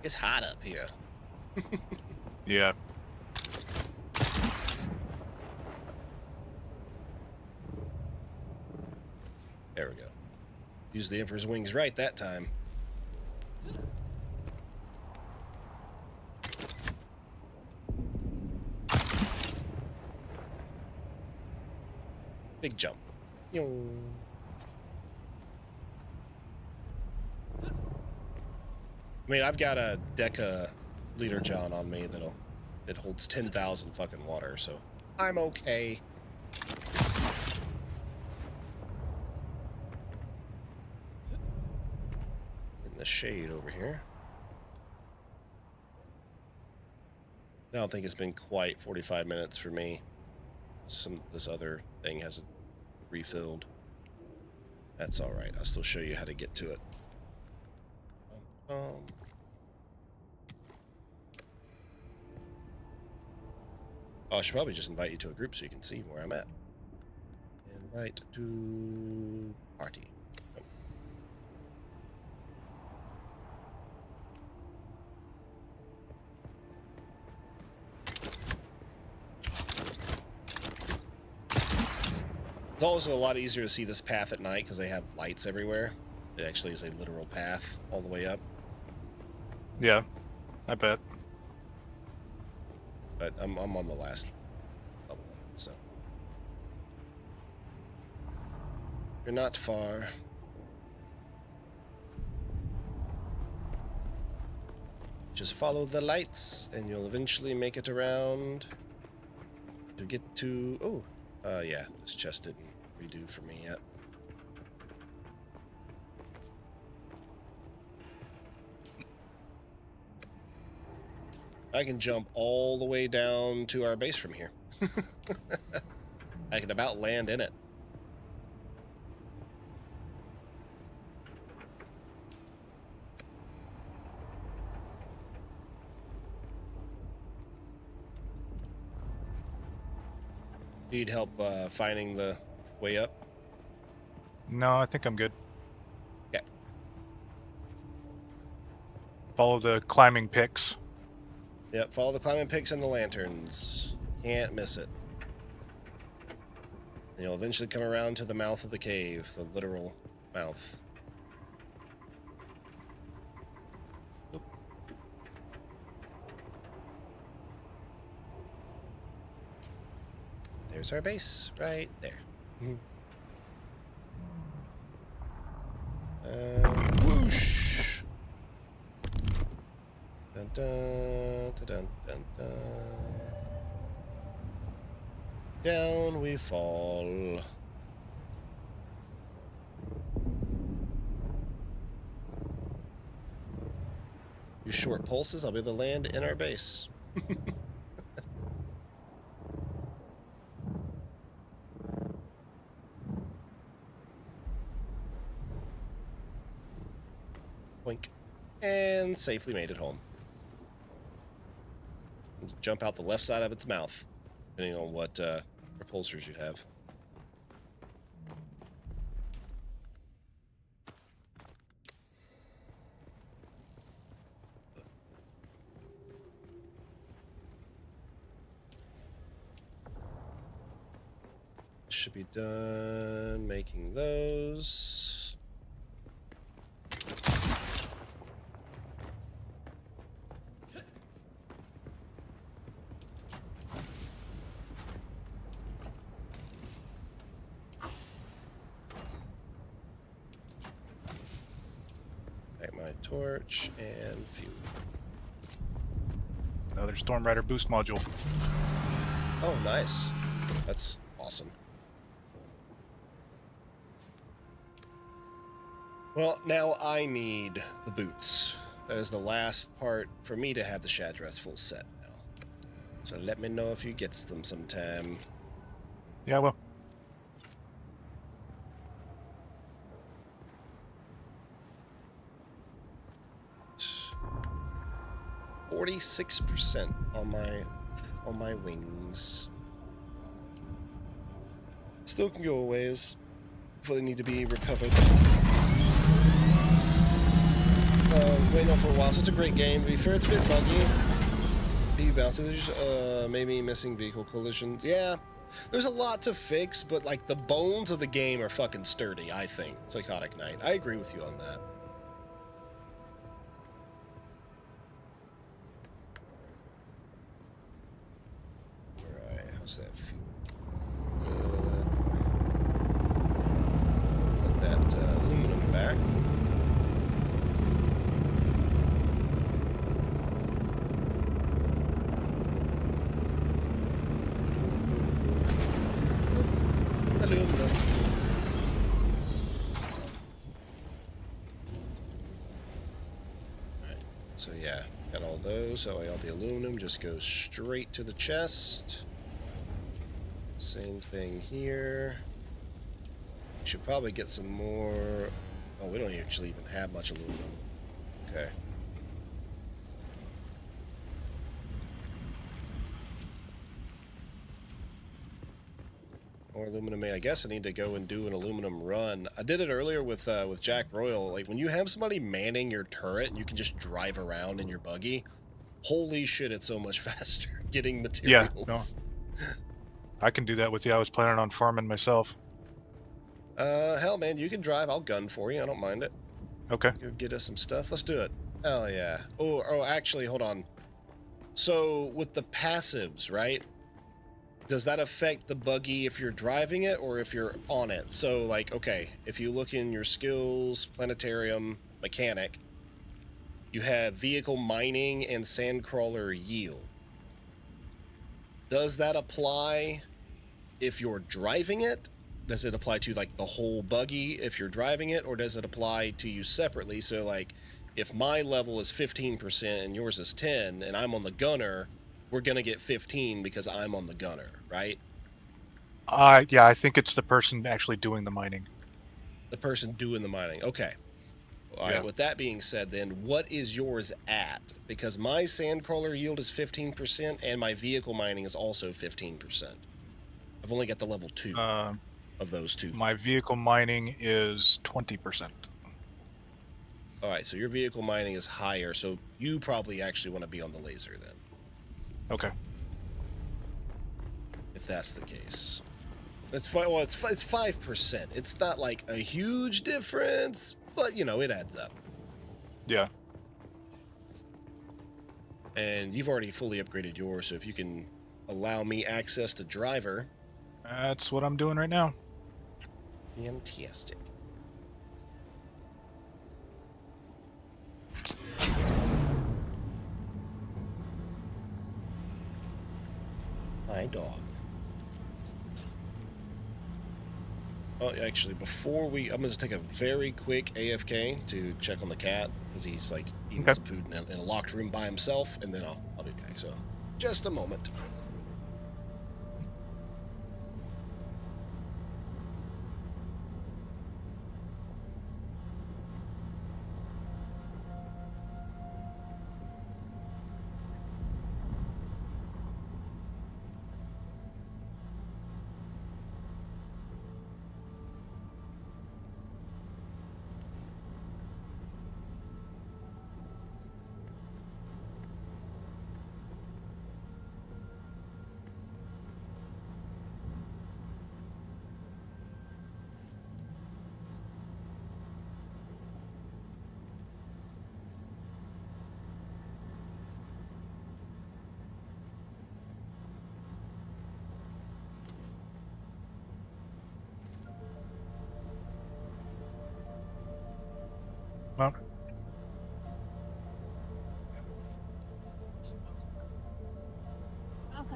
It's hot up here. Yeah. There we go. Use the Emperor's Wings right that time. Big jump. Yo. I mean, I've got a Deca Leader John on me it holds 10,000 fucking water, so I'm okay. In the shade over here. I don't think it's been quite 45 minutes for me. This other thing hasn't refilled. That's all right. I'll still show you how to get to it. Oh, I should probably just invite you to a group so you can see where I'm at. Invite to party. Oh. It's also a lot easier to see this path at night because they have lights everywhere. It actually is a literal path all the way up. Yeah, I bet. But I'm on the last level of it, so. You're not far. Just follow the lights, and you'll eventually make it around to get to... Oh, yeah, this chest didn't redo for me yet. I can jump all the way down to our base from here. I can about land in it. Need help finding the way up? No, I think I'm good. Okay. Follow the climbing picks. Yep, follow the climbing picks and the lanterns. Can't miss it. And you'll eventually come around to the mouth of the cave, the literal mouth. Oop. There's our base, right there. Whoosh! Dun, dun, dun, dun, dun, dun. Down we fall. You short pulses, I'll be able to land in our base. Boink. And safely made it home. Jump out the left side of its mouth, depending on what repulsors you have. Should be done making those. Take my torch and fuel. Another Storm Rider boost module. Oh, nice. That's awesome. Well, now I need the boots. That is the last part for me to have the Shadrath full set now. So let me know if you gets them sometime. Yeah, well. 46% on my wings. Still can go a ways before they need to be recovered. Waiting on for a while, so it's a great game. To be fair, it's a bit buggy. PV bounces, maybe missing vehicle collisions. Yeah, there's a lot to fix, but like the bones of the game are fucking sturdy, I think. Psychotic Knight. I agree with you on that. Alright, how's that feel? Good. Let that aluminum back. Aluminum. Alright, so yeah, got all those. So all the aluminum just goes straight to the chest. Same thing here. Should probably get some more. Oh, we don't actually even have much aluminum. Okay. More aluminum. I guess I need to go and do an aluminum run. I did it earlier with Jack Royal. Like when you have somebody manning your turret and you can just drive around in your buggy. Holy shit! It's so much faster getting materials. Yeah, no. I can do that with you. I was planning on farming myself. Hell, man, you can drive. I'll gun for you. I don't mind it. Okay. Go get us some stuff. Let's do it. Hell yeah. Oh, actually, hold on. So with the passives, right? Does that affect the buggy if you're driving it or if you're on it? So, like, okay, if you look in your skills, planetarium, mechanic, you have vehicle mining and sandcrawler yield. Does that apply if you're driving it? Does it apply to like the whole buggy if you're driving it, or does it apply to you separately? So like if my level is 15% and yours is 10 and I'm on the gunner, we're going to get 15 because I'm on the gunner, right? Yeah, I think it's the person actually doing the mining. The person doing the mining. Okay. All right. Yeah. With that being said, then what is yours at? Because my sandcrawler yield is 15%, and my vehicle mining is also 15%. I've only got the level 2 of those two. My vehicle mining is 20%. All right. So your vehicle mining is higher. So you probably actually want to be on the laser then, Okay. if that's the case. That's fine. Well, it's 5%. It's not like a huge difference, but you know, it adds up. Yeah. And you've already fully upgraded yours, so if you can allow me access to driver. That's what I'm doing right now. Fantastic. Hi, dog. Oh, actually, before I'm going to take a very quick AFK to check on the cat, because he's like eating some food in a locked room by himself, and then I'll be back. So, just a moment. Well, Okay.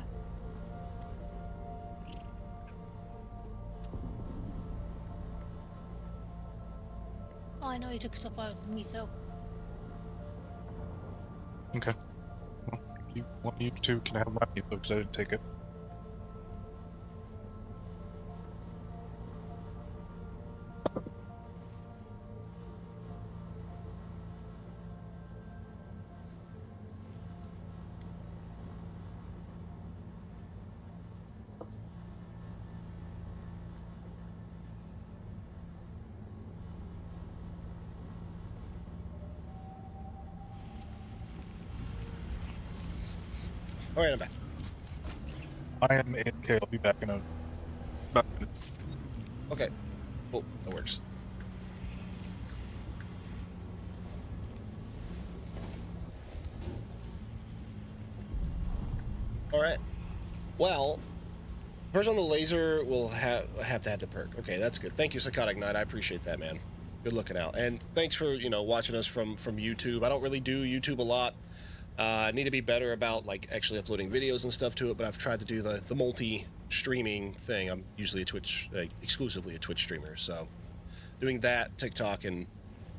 Well, I know you took so far with me, so. okay. Well, one of you two can have my vehicle because I didn't take it. All right, I'm back. I am AFK. I'll be back in about a minute. Okay. Cool. That works. All right. Well, person on the laser will have to have the perk. Okay, that's good. Thank you, Psychotic Knight. I appreciate that, man. Good looking out. And thanks for, watching us from YouTube. I don't really do YouTube a lot. I need to be better about like actually uploading videos and stuff to it, but I've tried to do the multi-streaming thing. I'm usually exclusively a Twitch streamer, so doing that, TikTok, and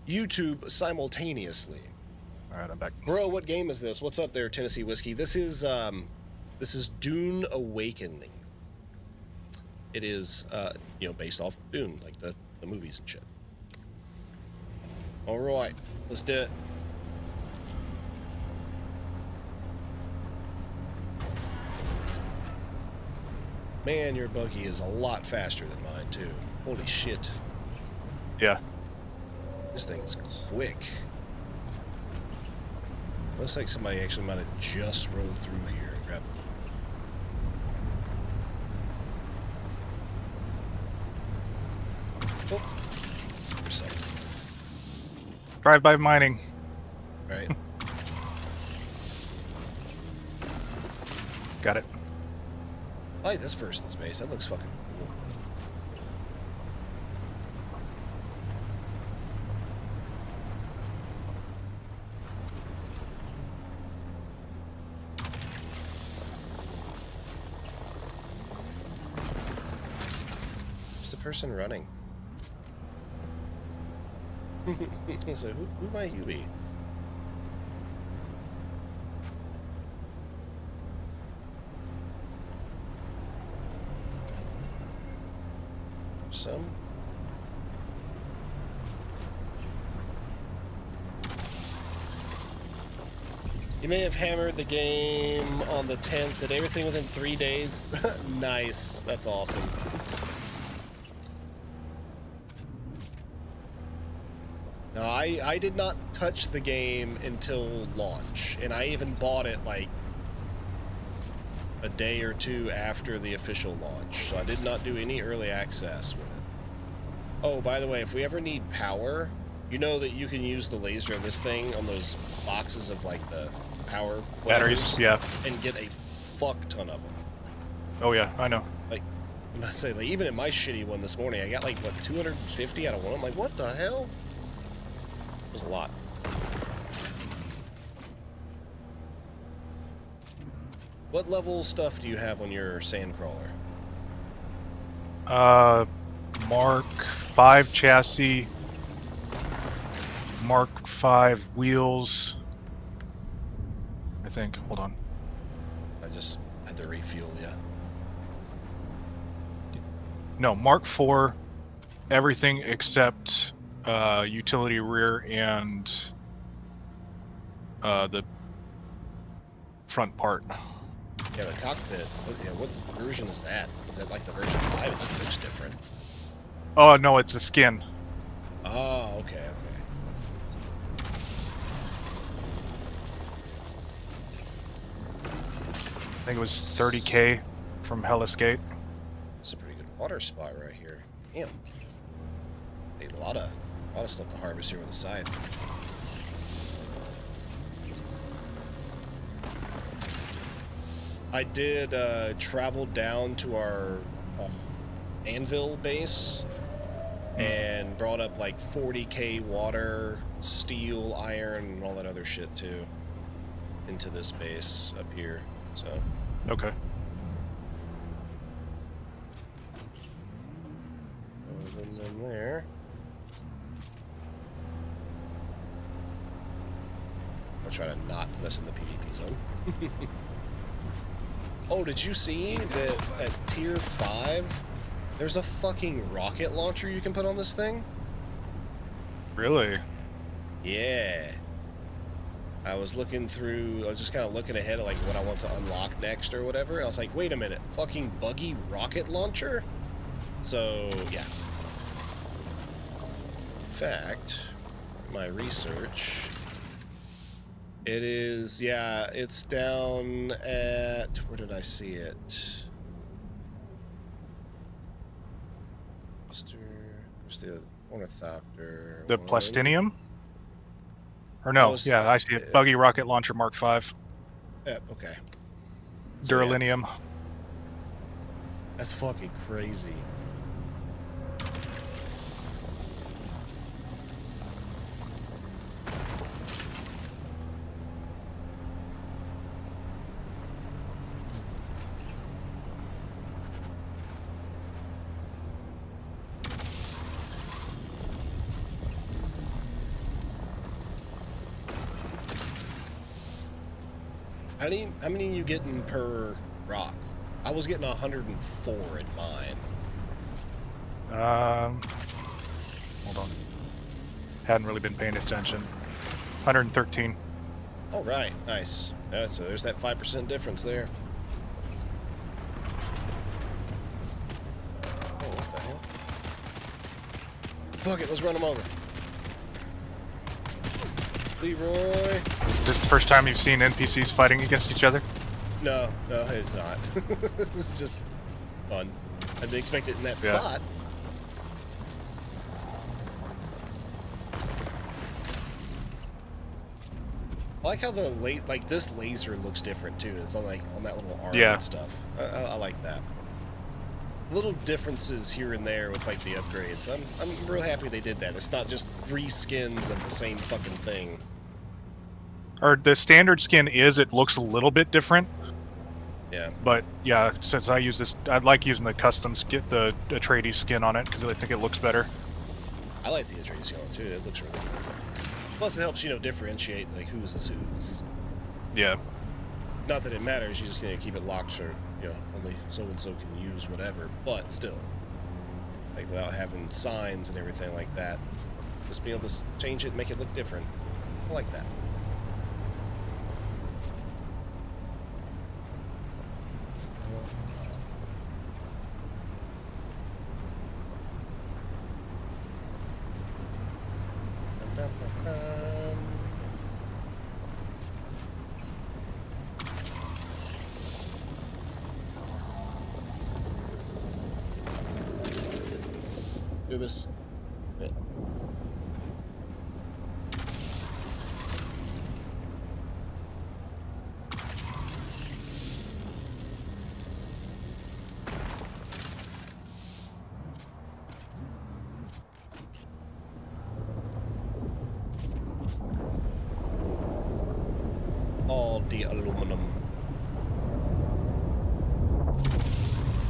YouTube simultaneously. All right, I'm back. Bro, what game is this? What's up there, Tennessee Whiskey? This is Dune Awakening. It is based off Dune, like the movies and shit. All right, let's do it. Man, your buggy is a lot faster than mine too. Holy shit. Yeah. This thing is quick. Looks like somebody actually might have just rolled through here and grabbed. Oh, for a second. Drive-by mining. Right. Got it. I like this person's base. That looks fucking cool. Who's the person running? So who might you be? Awesome. You may have hammered the game on the 10th. Did everything within 3 days? Nice. That's awesome. No, I did not touch the game until launch, and I even bought it like a day or two after the official launch, so I did not do any early access with it. Oh, by the way, if we ever need power, you know that you can use the laser of this thing on those boxes of like the power Batteries, yeah. and get a fuck ton of them. Oh yeah, I know. Like, I'm not saying, like, even in my shitty one this morning, I got like, what, 250 out of one? I'm like, what the hell? It was a lot. What level stuff do you have on your sandcrawler? Mark 5 chassis, Mark 5 wheels. I think. Hold on. I just had to refuel you. No, Mark 4, everything except utility rear and the front part. Yeah, the cockpit. What version is that? Is that like the version 5? It just looks different. Oh no, it's a skin. Oh, okay, okay. I think it was 30K from Hellas Gate. It's a pretty good water spot right here. Damn. A lot of stuff to harvest here with a scythe. I did travel down to our anvil base and brought up like 40K water, steel, iron, and all that other shit too into this base up here. So Okay. and then there. I'll try to not put us in the PvP zone. Oh, did you see that at tier 5, there's a fucking rocket launcher you can put on this thing? Really? Yeah. I was looking through, I was just kind of looking ahead of like what I want to unlock next or whatever, and I was like, wait a minute, fucking buggy rocket launcher? So, yeah. In fact, my research, it is, yeah, it's down at, where did I see it? Where's the ornithopter? The one? Plastinium? Or no, was, yeah, I see it. Buggy rocket launcher Mark 5. Okay. So, yeah. Duralinium. That's fucking crazy. How many are you getting per rock? I was getting 104 in mine. Hold on. Hadn't really been paying attention. 113. All right, nice. So there's that 5% difference there. Oh, what the hell? Fuck it, let's run them over. Leroy. Is this the first time you've seen NPCs fighting against each other? No, it's not. It's just fun. I didn't expect it in that Yeah. spot. I like how this laser looks different too. It's on on that little arm Yeah. and stuff. I like that. Little differences here and there with like the upgrades. I'm real happy they did that. It's not just 3 skins of the same fucking thing. Or the standard skin it looks a little bit different. Yeah. But yeah, since I use this, I'd like using the custom skin, the Atreides skin on it, because I think it looks better. I like the Atreides skin too. It looks really good. Plus, it helps differentiate like whose is whose. Yeah. Not that it matters. You just keep it locked for only so and so can use whatever. But still. like without having signs and everything like that. Just be able to change it and make it look different. I like that. Goobus. Yeah. All the aluminum.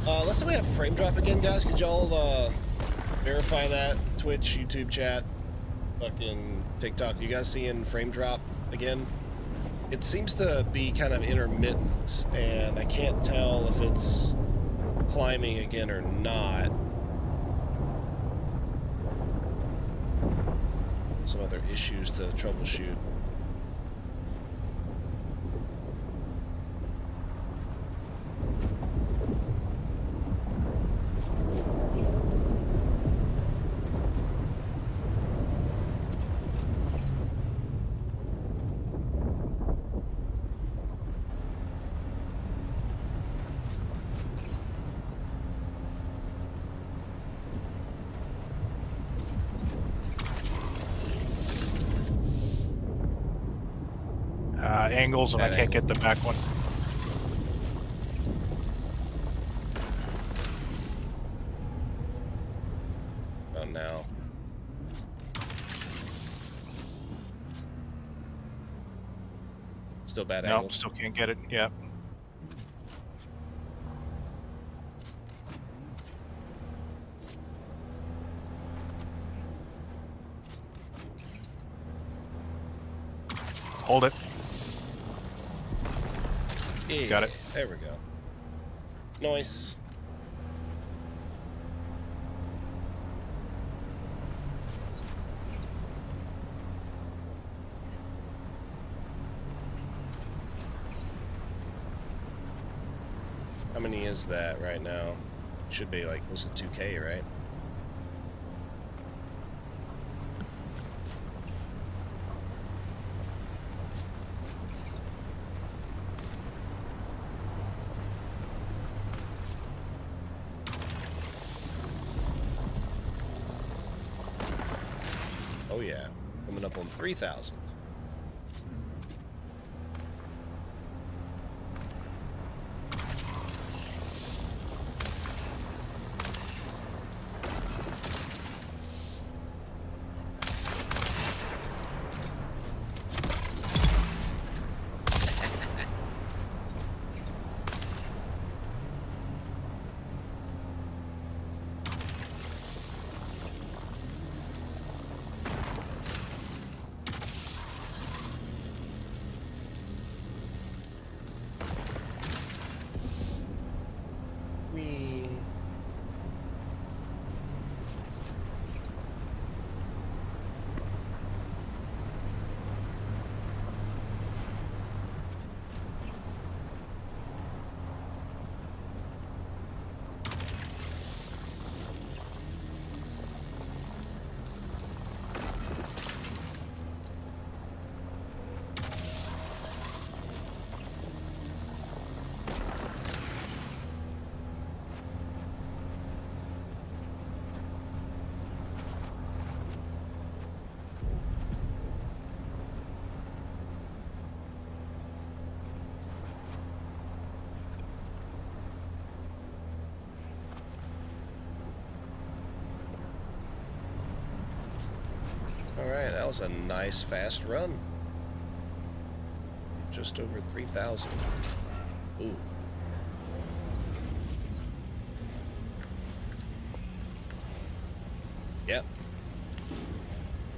Let's say we have frame drop again, guys. Could y'all verify that? Twitch, YouTube chat, fucking TikTok. You guys seeing frame drop again? It seems to be kind of intermittent, and I can't tell if it's climbing again or not. Some other issues to troubleshoot. Angles, and I Bad can't get the back one. Oh, now. Still bad No, angles. still can't get it. Yeah. Hold it. Yeah, Got it. There we go. Nice. How many is that right now? Should be like close to 2K, right? Oh yeah, coming up on 3,000. Wee. All right, that was a nice fast run. Just over 3,000. Ooh. Yep.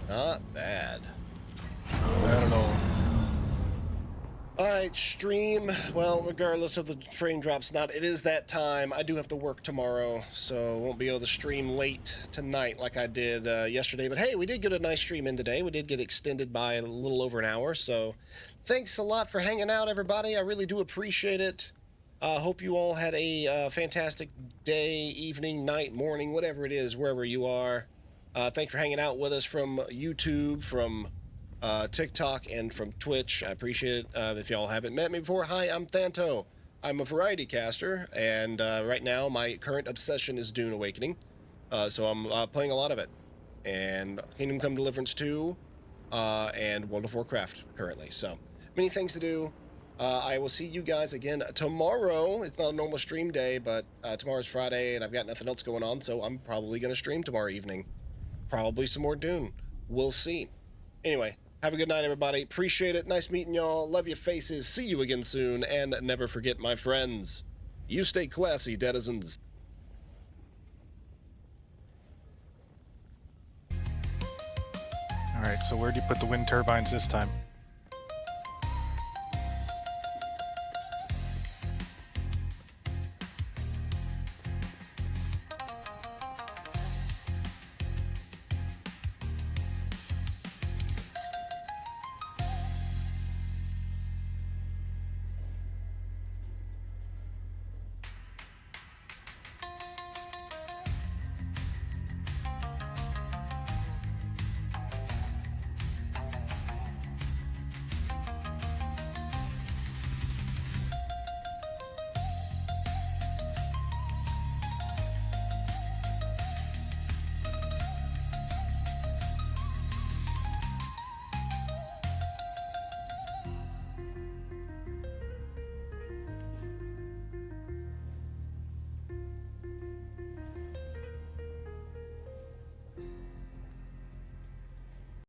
Not bad. I don't know. All right, stream. Well, regardless of the frame drops, it is that time. I do have to work tomorrow, so won't be able to stream late tonight like I did yesterday. But hey, we did get a nice stream in today. We did get extended by a little over an hour. So thanks a lot for hanging out, everybody. I really do appreciate it. Hope you all had a fantastic day, evening, night, morning, whatever it is, wherever you are. Thanks for hanging out with us from YouTube, from TikTok, and from Twitch. I appreciate it. If y'all haven't met me before, hi, I'm Thanto. I'm a variety caster, and right now my current obsession is Dune Awakening. So I'm playing a lot of it. And Kingdom Come Deliverance 2, and World of Warcraft currently. So many things to do. I will see you guys again tomorrow. It's not a normal stream day, but tomorrow's Friday, and I've got nothing else going on, so I'm probably going to stream tomorrow evening. Probably some more Dune. We'll see. Anyway, have a good night, everybody. Appreciate it. Nice meeting y'all. Love your faces. See you again soon. And never forget, my friends, you stay classy, denizens. All right, so where do you put the wind turbines this time?